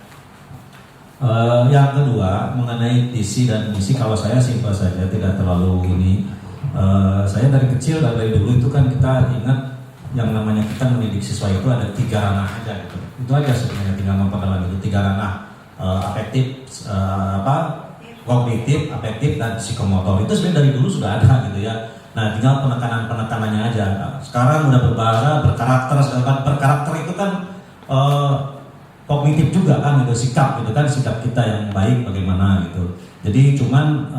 Yang kedua mengenai visi dan misi, kalau saya simpel saja, tidak terlalu ini. Saya dari kecil, dari dulu itu kan kita ingat yang namanya kita mendidik siswa itu ada 3 ranah aja gitu. Itu aja sebenarnya, tinggal memperdalam itu 3 ranah, afektif, kognitif, afektif, dan psikomotor. Itu sebenarnya dari dulu sudah ada gitu ya. Nah, tinggal penekanan-penekanannya aja. Sekarang udah berbahasa, berkarakter, segala berkarakter itu kan kognitif juga kan gitu, sikap gitu kan, sikap kita yang baik bagaimana gitu. Jadi cuman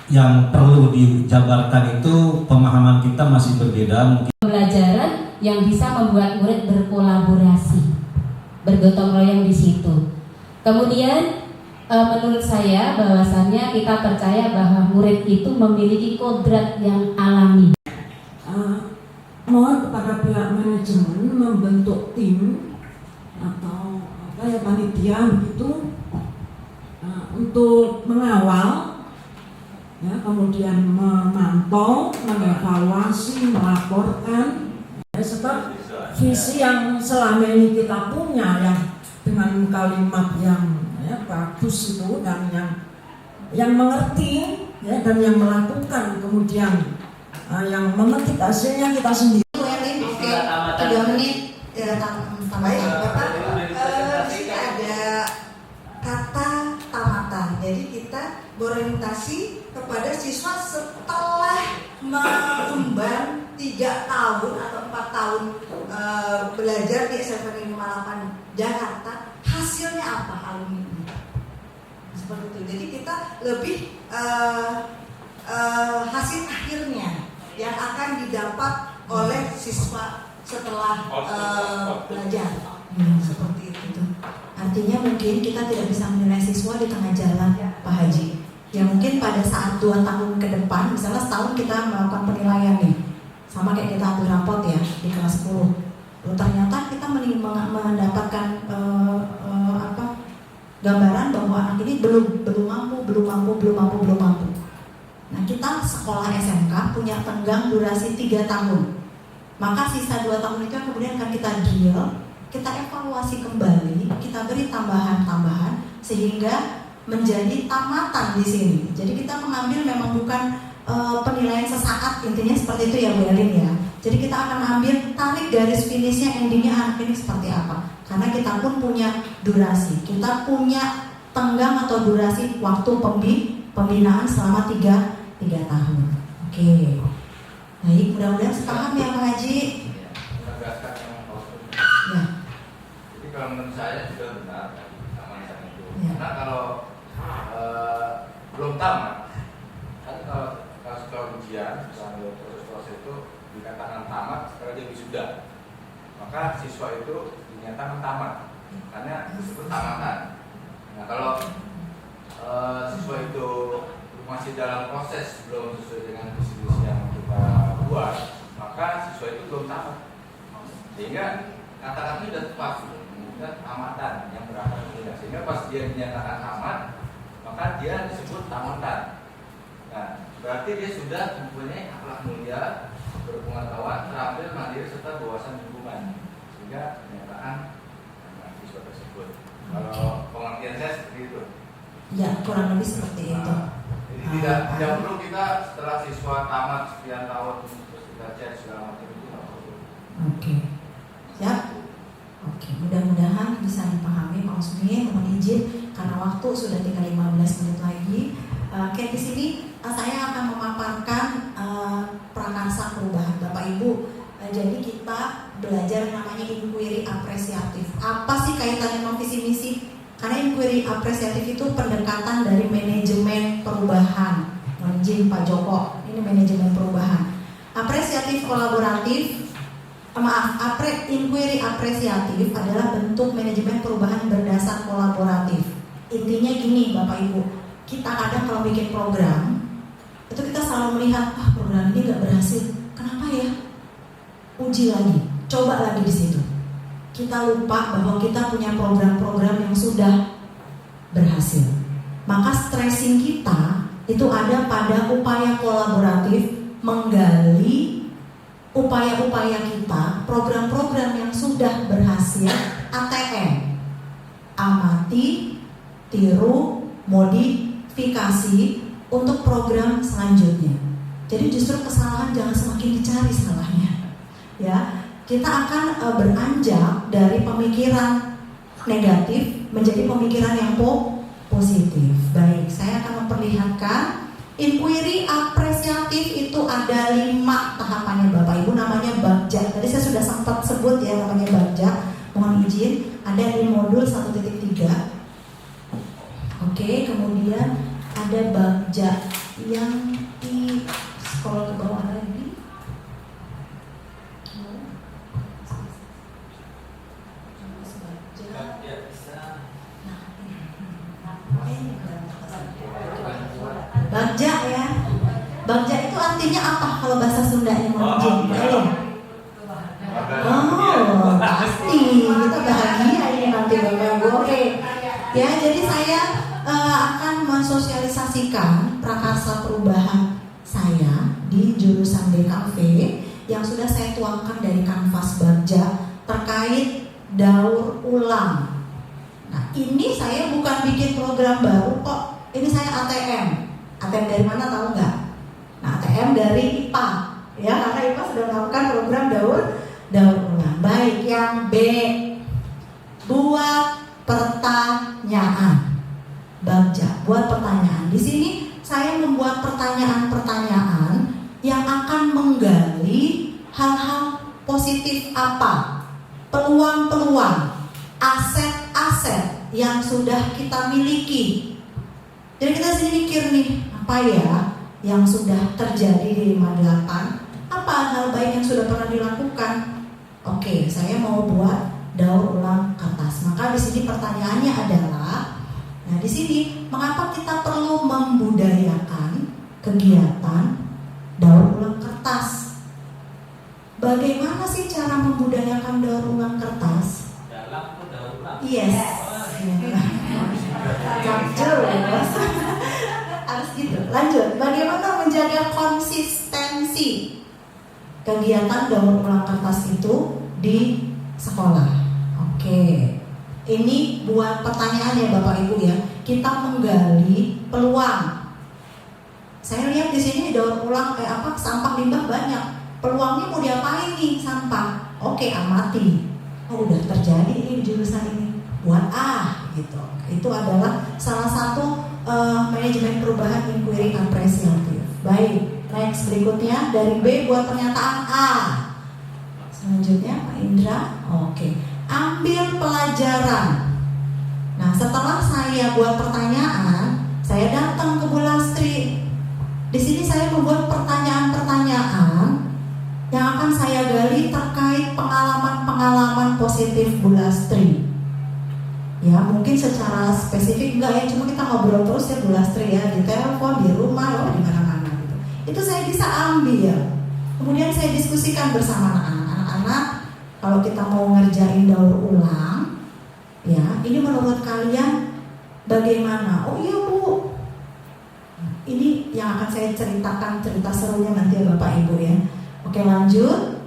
yang perlu dijabarkan itu pemahaman kita masih berbeda mungkin. Pembelajaran yang bisa membuat murid berkolaborasi, bergotong royong di situ. Kemudian menurut saya bahwasannya kita percaya bahwa murid itu memiliki kodrat yang alami. Mohon kepada pihak manajemen membentuk tim atau panitia begitu untuk mengawal, ya, kemudian memantau, mengevaluasi, melaporkan, serta visi yang selama ini kita punya yang dengan kalimat yang bagus itu dan yang mengerti, ya, dan yang melakukan, kemudian yang memetik hasilnya kita sendiri. Oke, 3 menit ya, tambah ya Bapak. Di sini ada kata tamatan. Jadi kita berorientasi kepada siswa setelah mengemban 3 tahun atau 4 tahun belajar di SMK 58 Jakarta, hasilnya apa alumni? Seperti itu. Jadi kita lebih hasil akhirnya yang akan didapat oleh siswa setelah belajar. Seperti itu. Artinya mungkin kita tidak bisa menilai siswa di tengah jalan, Pak Haji. Ya mungkin pada saat 2 tahun ke depan, misalnya setahun kita melakukan penilaian nih, sama kayak kita ambil rapot ya di kelas 10. Ternyata kita mendapatkan gambaran bahwa anak ini belum mampu. Nah, kita sekolah SMK punya tenggang durasi 3 tahun. Maka sisa 2 tahun itu kemudian akan kita drill, kita evaluasi kembali, kita beri tambahan-tambahan sehingga menjadi tamatan di sini. Jadi kita mengambil memang bukan penilaian sesaat, intinya seperti itu ya Bu Elin ya. Jadi kita akan ambil tarik garis finishnya, endingnya anak ini seperti apa. Karena kita pun punya durasi, kita punya tenggang atau durasi waktu pembinaan selama 3 tahun. Oke. Baik, mudah-mudahan sepaham ya Pak Haji. Menegaskan yang Ya. Jadi kalau menurut saya sudah benar tamatan itu. Ya. Karena kalau belum tamat, kan kalau setelah ujian, misalnya proses itu dikatakan tamat, setelah dia wisuda, maka siswa itu dinyatakan tamat, karena disebut tamatan. Nah kalau siswa itu masih dalam proses belum sesuai dengan visi yang kita buat, maka siswa itu belum tamat. Sehingga kata-katanya sudah tepat, sudah tamatan yang berangkat tidak. Sehingga pas dia dinyatakan tamat, maka dia disebut tamatan. Nah, berarti dia sudah mempunyai akhlak mulia, berpengetahuan, terampil, mandiri serta berwawasan lingkungan. Sehingga dinyatakan siswa tersebut. Kalau pengertian saya seperti itu. Ya, kurang lebih seperti itu. Jadi tidak perlu kita setelah siswa tamat sekian tahun terus kita cek segala macam itu nggak perlu. Oke. Siap? Oke, mudah-mudahan bisa dipahami Pak Usmi. Mohon izin karena waktu sudah tinggal 15 menit lagi. Oke, di sini saya akan memaparkan prakarsa perubahan Bapak Ibu. Jadi kita belajar namanya inquiry apresiatif. Apa sih kaitannya sama visi misi? Karena inquiry apresiatif itu pendekatan dari manajemen perubahan. Mohon izin Pak Joko, ini manajemen perubahan. Apresiatif kolaboratif, inquiry apresiatif adalah bentuk manajemen perubahan berdasar kolaboratif. Intinya gini Bapak Ibu, kita kadang kalau bikin program, itu kita selalu melihat, program ini gak berhasil, kenapa ya? Uji lagi, coba lagi di situ. Kita lupa bahwa kita punya program-program yang sudah berhasil. Maka stressing kita itu ada pada upaya kolaboratif menggali upaya-upaya kita, program-program yang sudah berhasil, ATM, amati, tiru, modifikasi untuk program selanjutnya. Jadi justru kesalahan jangan semakin dicari salahnya, ya. Kita akan beranjak dari pemikiran negatif menjadi pemikiran yang positif. positif. Baik, saya akan memperlihatkan inquiry apresiatif itu ada 5 tahapannya Bapak Ibu, namanya bagja. Tadi saya sudah sempat sebut ya namanya bagja. Mohon izin, ada di modul 1.3. Oke, kemudian ada bagja yang di scroll ke bawah lagi. Bagja ya. Bagja itu artinya apa kalau bahasa Sundanya? Oh, pasti kita bahagia ini nanti Bapak Ibu. Oke. Ya, jadi saya akan mensosialisasikan prakarsa perubahan saya di jurusan DKV yang sudah saya tuangkan dari kanvas bagja terkait daur ulang. Nah, ini saya bukan bikin program baru kok. Ini saya ATM. ATM dari mana tahu nggak? Nah, ATM dari IPA. Ya, karena IPA sudah melakukan program daur ulang. Baik, yang B, buat pertanyaan. Bagja, buat pertanyaan. Di sini saya membuat pertanyaan-pertanyaan yang akan menggali hal-hal positif apa, peluang-peluang, aset-aset yang sudah kita miliki. Jadi kita sini mikir nih, apa ya yang sudah terjadi di 58? Apa hal baik yang sudah pernah dilakukan? Oke, saya mau buat daur ulang kertas. Maka di sini pertanyaannya adalah, nah di sini mengapa kita perlu membudayakan kegiatan daur ulang kertas? Bagaimana sih cara membudayakan daur ulang kertas? Dalam daur ulang. Yes. Capture ya. Harus gitu. Lanjut. Bagaimana menjaga konsistensi kegiatan daur ulang kertas itu di sekolah? Oke. Ini buat pertanyaan ya Bapak Ibu ya. Kita menggali peluang. Saya lihat di sini daur ulang kayak apa, sampah limbah banyak. Peluangnya mau diapain nih sampah? Oke, amati. Oh, udah terjadi ini di jurusan ini. Buat gitu. Itu adalah salah satu manajemen perubahan inquiry apresiatif. Baik, next berikutnya dari B buat pernyataan A. Selanjutnya Pak Indra. Oke. Ambil pelajaran. Nah, setelah saya buat pertanyaan, saya datang ke Bu Lastri. Di sini saya membuat pertanyaan-pertanyaan yang akan saya gali terkait pengalaman-pengalaman positif Bu Lastri. Ya, mungkin secara spesifik enggak ya, cuma kita ngobrol terus ya Bu Lastri ya, di telepon, di rumah, di mana-mana gitu. Itu saya bisa ambil. Kemudian saya diskusikan bersama anak-anak. Kalau kita mau ngerjain daur ulang, ya, ini menurut kalian bagaimana? Oh iya Bu, ini yang akan saya ceritakan cerita serunya nanti ya Bapak Ibu ya. Oke, lanjut.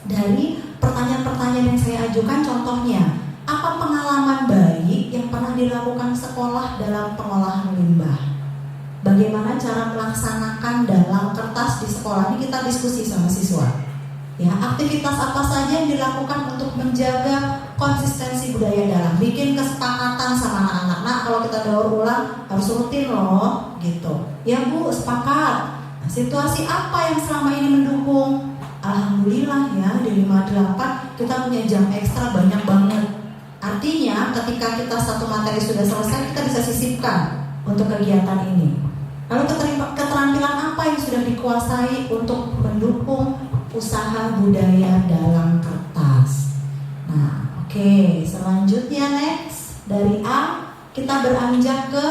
Dari pertanyaan-pertanyaan yang saya ajukan, contohnya, apa pengalaman baik yang pernah dilakukan sekolah dalam pengolahan limbah? Bagaimana cara melaksanakan dalam kertas di sekolah? Ini kita diskusi sama siswa. Ya, aktivitas apa saja yang dilakukan untuk menjaga konsistensi budaya dalam? Bikin kesepakatan sama anak-anak. Nah, kalau kita daur ulang harus rutin loh, gitu. Ya Bu, sepakat. Nah, situasi apa yang selama ini mendukung? Alhamdulillah ya, di 58 kita punya jam ekstra banyak banget. Artinya ketika kita satu materi sudah selesai, kita bisa sisipkan untuk kegiatan ini. Lalu keterampilan apa yang sudah dikuasai untuk mendukung usaha budaya dalam kertas? Nah, oke, selanjutnya next. Dari A kita beranjak ke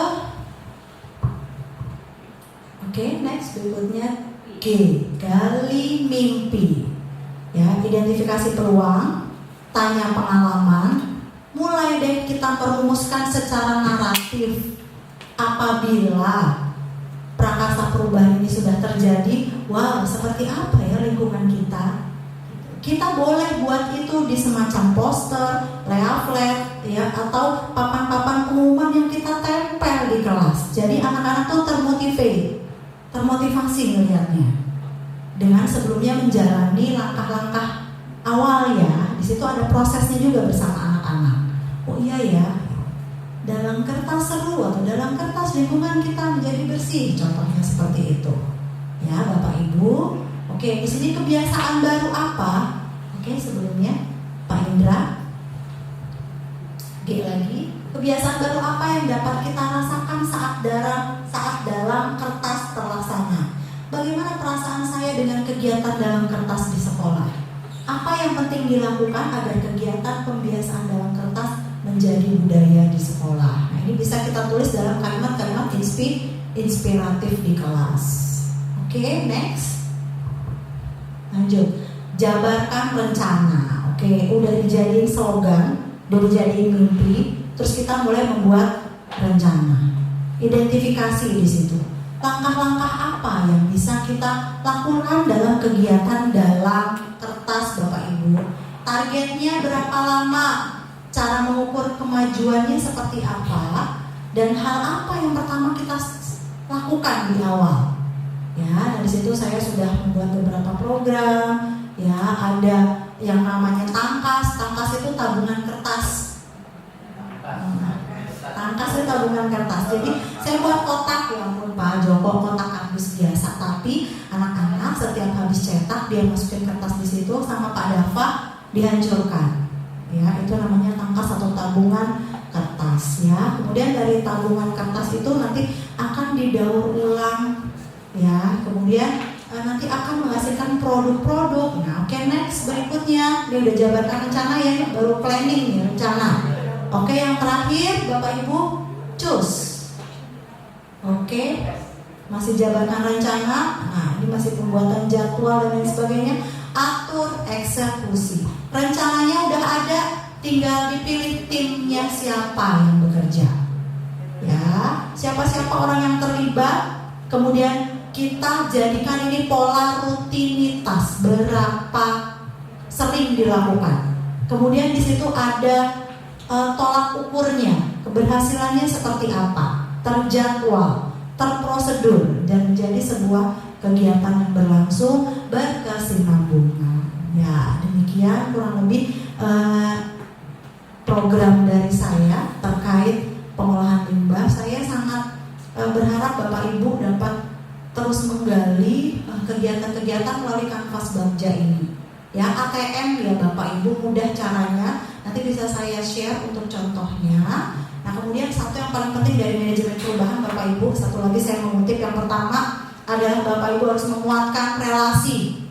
next berikutnya G, gali mimpi. Ya, identifikasi peluang, tanya pengalaman. Mulai deh kita merumuskan secara naratif. Apabila prakarsa perubahan ini sudah terjadi, wow, seperti apa ya lingkungan kita? Kita boleh buat itu di semacam poster, leaflet, ya, atau papan-papan pengumuman yang kita tempel di kelas. Jadi anak-anak tuh termotivasi melihatnya. Dengan sebelumnya menjalani langkah-langkah awal ya. Di situ ada prosesnya juga bersama anak-anak. Oh iya ya, dalam kertas seru atau dalam kertas lingkungan kita menjadi bersih, contohnya seperti itu. Ya, Bapak Ibu. Oke, di sini kebiasaan baru apa? Oke, sebelumnya Pak Indra. G lagi. Kebiasaan baru apa yang dapat kita rasakan saat dalam kertas terlaksana? Bagaimana perasaan saya dengan kegiatan dalam kertas di sekolah? Apa yang penting dilakukan agar kegiatan pembiasaan dalam kertas menjadi budaya di sekolah? Nah, ini bisa kita tulis dalam kalimat-kalimat inspiratif di kelas. Oke, next. Lanjut. Jabarkan rencana. Oke, udah dijadiin slogan, udah dijadiin mimpi, terus kita mulai membuat rencana. Identifikasi di situ. Langkah-langkah apa yang bisa kita lakukan dalam kegiatan dalam kertas, Bapak Ibu? Targetnya berapa lama? Cara mengukur kemajuannya seperti apa? Dan hal apa yang pertama kita lakukan di awal? Ya, dari situ saya sudah membuat beberapa program. Ya, ada yang namanya tangkas. Tangkas itu tabungan kertas. Tangkas itu tabungan kertas. Jadi saya buat kotak, ya ampun Pak Joko, kotak kardus biasa. Tapi anak-anak setiap habis cetak dia masukin kertas di situ, sama Pak Dava dihancurkan. Ya, itu namanya tangkas atau tabungan kertas. Ya, kemudian dari tabungan kertas itu nanti akan didaur ulang. Ya, kemudian nanti akan menghasilkan produk-produk. Nah, oke, next berikutnya. Dia udah jabarkan rencana ya, baru planning ya, rencana. Oke, yang terakhir Bapak Ibu choose. Oke, masih jabarkan rencana. Nah, ini masih pembuatan jadwal dan lain sebagainya. Atur eksekusi. Rencananya udah ada, tinggal dipilih timnya siapa yang bekerja. Ya, siapa-siapa orang yang terlibat. Kemudian kita jadikan ini pola rutinitas, berapa sering dilakukan. Kemudian di situ ada tolak ukurnya, keberhasilannya seperti apa, terjadwal, terprosedur, dan menjadi sebuah kegiatan yang berlangsung berkesinambungan. Ya, demikian kurang lebih program dari saya terkait pengolahan limbah. Saya sangat berharap Bapak Ibu dapat terus menggali kegiatan-kegiatan melalui kanvas Bagja ini. Ya, ATM ya Bapak Ibu, mudah caranya. Nanti bisa saya share untuk contohnya. Nah, kemudian satu yang paling penting dari manajemen perubahan Bapak Ibu, satu lagi saya mengutip, yang pertama adalah Bapak Ibu harus menguatkan relasi.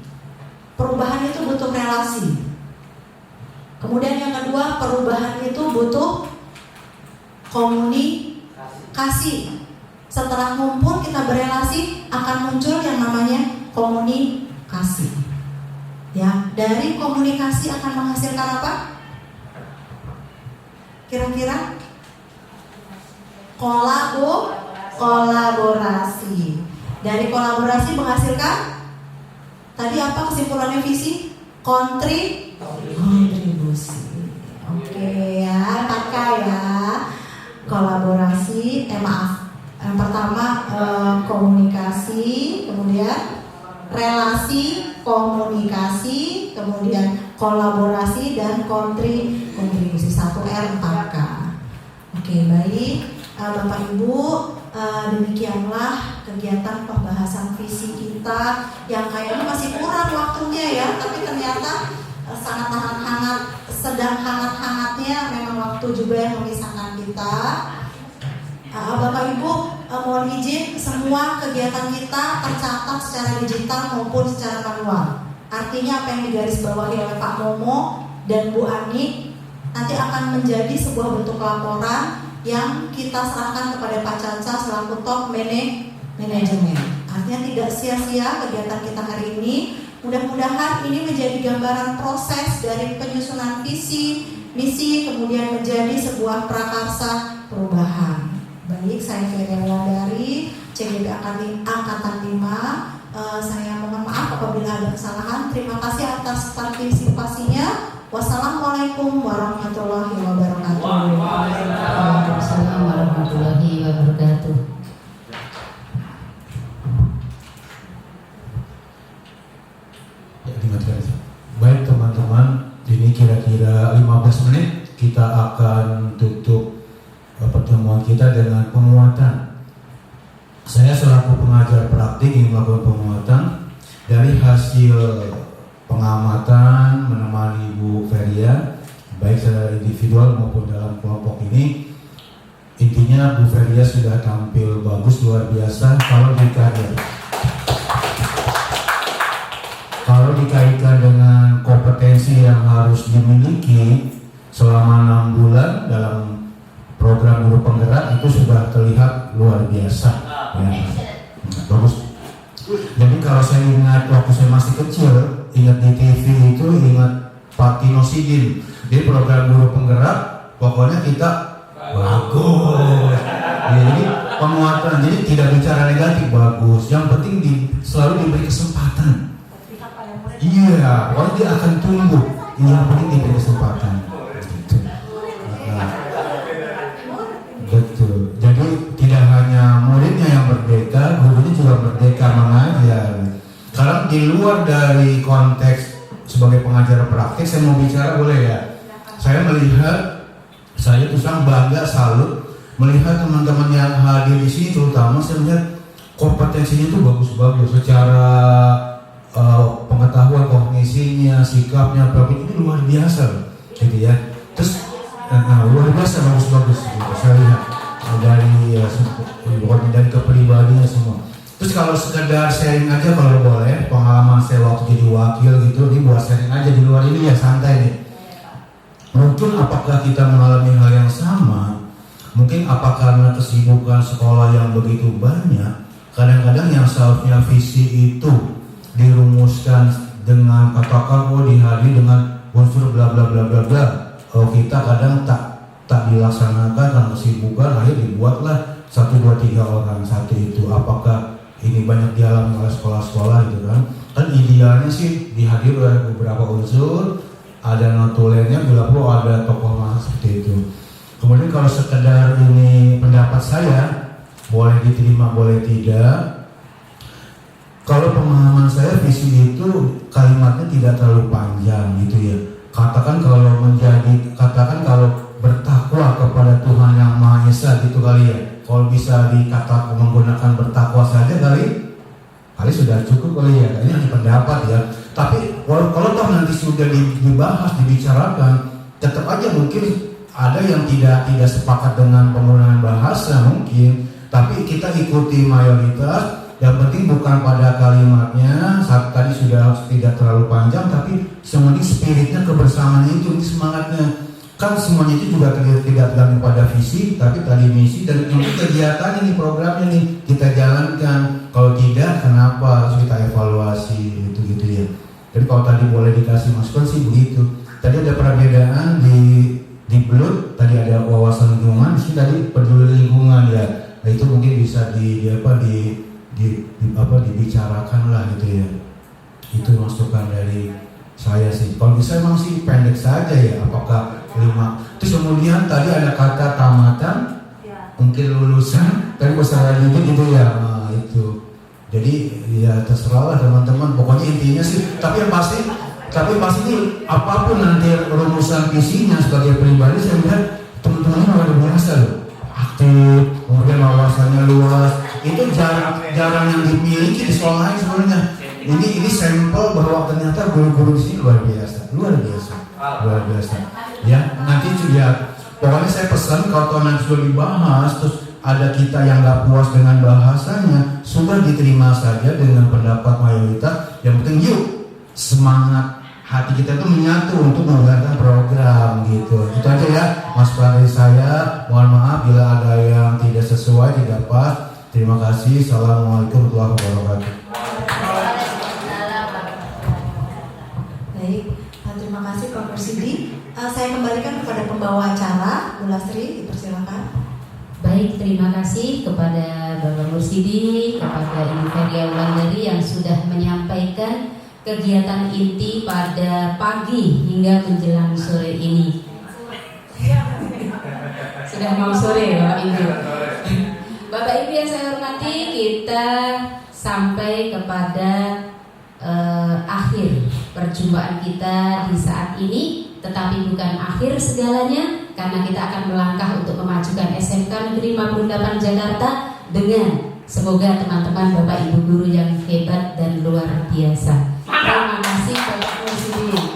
Perubahan itu butuh relasi. Kemudian yang kedua, perubahan itu butuh komunikasi. Setelah ngumpul kita berelasi, akan muncul yang namanya komunikasi. Ya, dari komunikasi akan menghasilkan apa? Kira-kira? Kolaborasi. Dari kolaborasi menghasilkan tadi apa kesimpulannya visi? Kontribusi. Oke ya, pakai ya. Kolaborasi, yang pertama komunikasi, kemudian relasi, komunikasi, kemudian kolaborasi, dan kontribusi. 1R 4K. Oke, baik Bapak Ibu, demikianlah kegiatan pembahasan visi kita yang kayaknya masih kurang waktunya ya, tapi ternyata sangat hangat-hangat, sedang hangat-hangatnya. Memang waktu juga yang memisahkan kita. Bapak Ibu, mohon izin, semua kegiatan kita tercatat secara digital maupun secara manual. Artinya apa yang digarisbawahi oleh Pak Momo dan Bu Ani nanti akan menjadi sebuah bentuk laporan yang kita serahkan kepada Pak Caca selaku top manajemen. Artinya tidak sia-sia kegiatan kita hari ini. Mudah-mudahan ini menjadi gambaran proses dari penyusunan visi, misi, kemudian menjadi sebuah prakarsa perubahan. Baik, saya Ferry dari CGP Angkatan 5. Saya mohon maaf apabila ada kesalahan. Terima kasih atas partisipasinya. Wassalamualaikum warahmatullahi wabarakatuh. Waalaikumsalam warahmatullahi wabarakatuh. Ya, baik teman-teman, ini kira-kira 15 menit kita akan tutup pertemuan pertemuan kita dengan penguatan. Saya selaku pengajar praktik yang melakukan penguatan dari hasil pengamatan menemani Bu Feria, baik secara individual maupun dalam kelompok ini. Intinya Bu Feria sudah tampil bagus luar biasa kalau dikaitkan dengan kompetensi yang harus dimiliki selama 6 bulan dalam program guru penggerak itu sudah terlihat luar biasa ya. Bagus. Jadi kalau saya ingat waktu saya masih kecil, ingat di TV itu ingat Pak Tino Sidin, di program guru penggerak pokoknya kita bagus ya, jadi penguatan, jadi tidak bicara negatif, bagus, yang penting selalu diberi kesempatan. Iya, pokoknya dia akan tumbuh, yang penting diberi kesempatan gitu. Betul, jadi tidak hanya muridnya yang merdeka, gurunya juga merdeka mengajar. Sekarang di luar dari konteks sebagai pengajar praktik, saya mau bicara boleh ya? Saya melihat, saya tuh sangat bangga, salut melihat teman-teman yang hadir di sini, terutama saya melihat kompetensinya itu bagus-bagus secara pengetahuan kognisinya, sikapnya, ini luar biasa, gitu ya. Terus luar biasa bagus-bagus, gitu. Saya lihat dari kepribadiannya semua. Terus kalau sekedar sharing aja kalau boleh, pengalaman saya waktu jadi wakil gitu, ini buat sharing aja di luar ini ya, santai nih. Mungkin apakah kita mengalami hal yang sama? Mungkin apa karena kesibukan sekolah yang begitu banyak, kadang-kadang yang seharusnya visi itu dirumuskan dengan katakan dihadiri dengan unsur bla bla bla bla bla. Kita kadang tak dilaksanakan karena kesibukan, akhirnya dibuatlah 1, 2, 3 orang satu itu. Apakah ini banyak dialami oleh sekolah-sekolah gitu kan? Kan idealnya sih dihadiri oleh beberapa unsur, ada notulennya, bila perlu ada tokoh masa seperti itu. Kemudian kalau sekedar ini pendapat saya, boleh diterima boleh tidak. Kalau pemahaman saya, visi itu kalimatnya tidak terlalu panjang gitu ya. Katakan kalau bertakwa kepada Tuhan yang Maha Esa gitu kali ya. Kalau bisa dikatakan menggunakan bertakwa saja kali sudah cukup kali ya. Ini hanya pendapat ya. Tapi kalau toh nanti sudah dibahas, dibicarakan, tetap aja mungkin ada yang tidak sepakat dengan penggunaan bahasa mungkin. Tapi kita ikuti mayoritas. Yang penting bukan pada kalimatnya, saat tadi sudah tidak terlalu panjang, tapi semuanya spiritnya, kebersamaan itu semangatnya. Kan semuanya itu juga tidak tergantung pada visi, tapi tadi misi dan kegiatan ini, programnya nih kita jalankan. Kalau tidak, kenapa harus kita evaluasi gitu ya. Jadi kalau tadi boleh dikasih masukan sih begitu. Tadi ada perbedaan di belut, tadi ada wawasan lingkungan, di sini tadi peduli lingkungan ya. Nah, itu mungkin bisa dibicarakan lah gitu ya. Itu masukan dari saya sih. Kalau bisa emang sih pendek saja ya, apakah 5. Terus kemudian tadi ada kata tamatan, mungkin lulusan, tadi bahasa gitu ya. Nah, itu. Jadi ya terserah lah teman-teman. Pokoknya intinya sih, tapi pasti ini apapun nanti rumusan visinya sebagai pribadi, saya lihat teman-teman luar biasa loh. Aktif, kemudian wawasannya luas. Itu jarang yang dimiliki di sekolah lain sebenarnya. Ini sampel bahwa ternyata guru-guru di sini luar biasa. Ya, nanti juga pokoknya saya pesan kalau nanti sudah dibahas, terus ada kita yang nggak puas dengan bahasanya, sudah diterima saja dengan pendapat mayoritas. Yang penting yuk semangat hati kita itu menyatu untuk menjalankan program gitu. Itu aja ya, masukan dari saya. Mohon maaf bila ada yang tidak sesuai, tidak pas. Terima kasih. Assalamualaikum warahmatullahi wabarakatuh. Baik, terima kasih Pak Persidi. Saya kembalikan kepada pembawa acara, Bu Lastri, dipersilakan. Baik, terima kasih kepada Bapak Mursidi, kepada Ibu Feria Wulandari yang sudah menyampaikan kegiatan inti pada pagi hingga menjelang sore ini. Sudah mau sore ya Bapak Ibu. Bapak Ibu yang saya hormati, kita sampai kepada akhir perjumpaan kita di saat ini, tetapi bukan akhir segalanya, karena kita akan melangkah untuk memajukan SMK Negeri 58 Jakarta dengan semoga teman-teman Bapak Ibu guru yang hebat dan luar biasa. Terima kasih Bapak Presiden.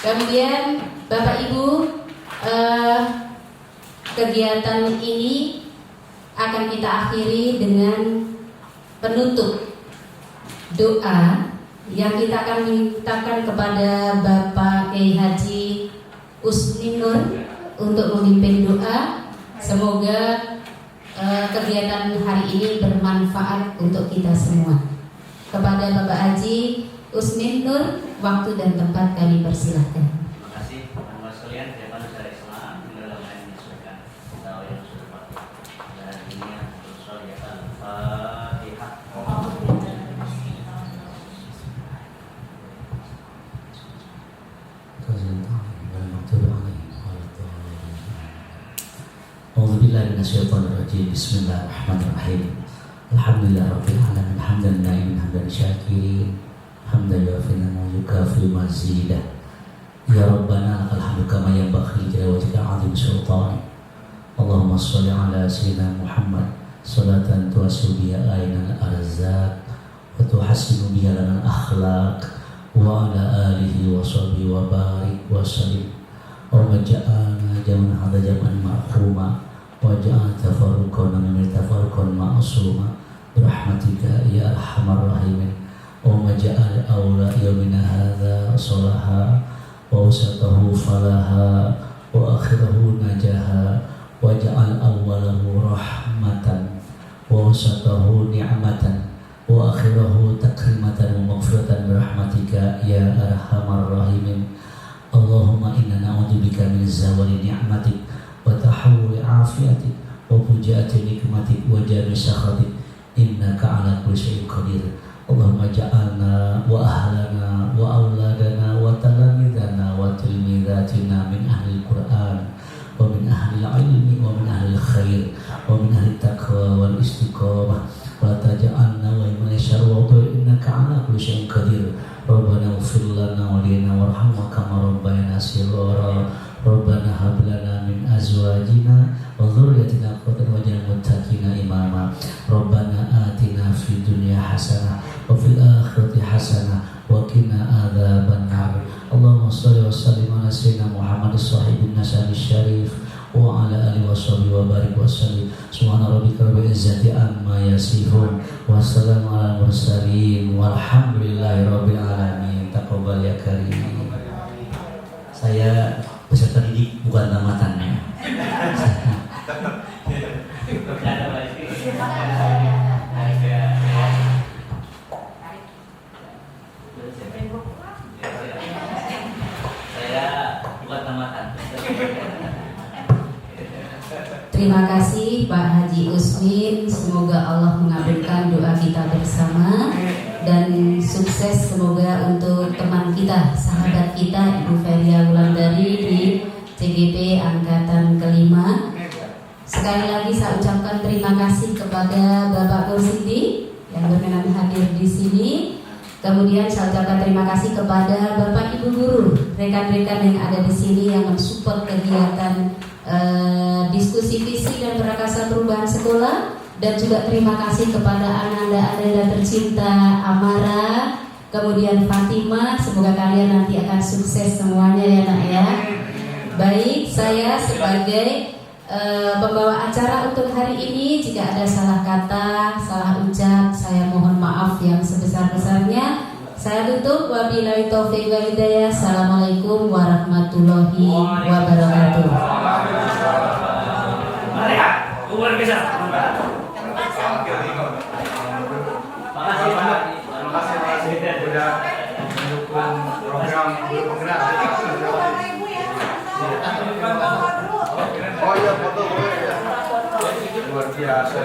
Kemudian Bapak Ibu, kegiatan ini akan kita akhiri dengan penutup doa yang kita akan mintakan kepada Bapak Kiai Haji Usmin Nur untuk memimpin doa. Semoga kegiatan hari ini bermanfaat untuk kita semua. Kepada Bapak Haji Usmin Nur, waktu dan tempat kami persilahkan. Terima kasih teman-teman sekalian. Terima kasih secara Islam dalam menyesuaikan tahu yang sudah patut dan ini yang bersoal Al-Fatihah. A'udzubillahiminasyaitonirrajim. Bismillahirrahmanirrahim. Alhamdulillahirabbil alamin hamdan na'imin hamdan syakirin hamdan yu'afina wa yukafi mazidah. Ya Rabbana lakal hamdu kama yanbaghi li wajhika 'azim sultanik. Allahumma shalli ala sayyidina Muhammad salatan tuwassu biha aynal arzaq wa tuhassinu biha lana akhlaq wa ala alihi wa sahbihi wa barik wa sallim. Allahumma ja'alna jaman hadha jaman ma'ruma wa ja'al tafarruqana min tafarruqan ma'suma birahmatika ya arhamar rahimin. Allahumma ja'al awla yawmina hadha salaha wa wasatahu falaha wa akhirahu najaha wa ja'al awwalahu rahmatan wa wasatahu ni'matan wa akhirahu takrimatan wa maghfiratan birahmatika ya arhamar rahimin. Allahumma inna na'udzubika min zawali ni'matik wa tahawuli afiatik wa fujaati nikmatik wa jami sakhatik innaka ala kulli syai'in qadir. Allahumma ja'alna wa ahlana wa auladana wa talamidana wa tilmidatina min ahli al-Qur'an wa min ahli al-ilmi wa min ahli al-khair wa min ahli taqwa wal istiqamah wa taj'alna wa man syarra wa innaka ala kulli syai'in qadir. Rabbana ighfir lana wa lana warhamna kama rabbayana shighara. Rabbana hab lana min azwajina wa dhurriyyatina qurrata waj'alna muttaqina imama. Rabbana atina fid dunya hasanah wa fil akhirati hasanah wa qina adzabannar. Allahumma shalli wa sallim ala sayyidina Muhammad as-sahibin nasabi syarif wa ala alihi washabihi wa barik wa sallim. Subhana rabbika rabbil izzati amma yasifun wa salamun alal mursalin walhamdulillahi rabbil alamin. Taqabbal ya karim. Saya peserta didik bukan tamatannya. Saya bukan tamatan. Terima kasih Pak Haji Usmin. Semoga Allah mengabulkan doa kita bersama dan sukses semoga untuk teman kita, sahabat kita Ibu Feria Wulandari di CGP Angkatan kelima. Sekali lagi saya ucapkan terima kasih kepada Bapak Mursidi yang berkenan hadir di sini. Kemudian saya ucapkan terima kasih kepada Bapak Ibu guru, rekan-rekan yang ada di sini yang mensupport kegiatan diskusi visi dan prakasa perubahan sekolah. Dan juga terima kasih kepada Ananda tercinta Amara, kemudian Fatima. Semoga kalian nanti akan sukses semuanya ya nak ya. Baik, saya sebagai pembawa acara untuk hari ini, jika ada salah kata, salah ucap, saya mohon maaf yang sebesar-besarnya. Saya tutup, wabillahi taufiq wal hidayah. Assalamualaikum warahmatullahi wabarakatuh. Luar biasa. Terima kasih sudah mendukung program guru penggerak. Oh iya, foto boleh ya. Luar biasa.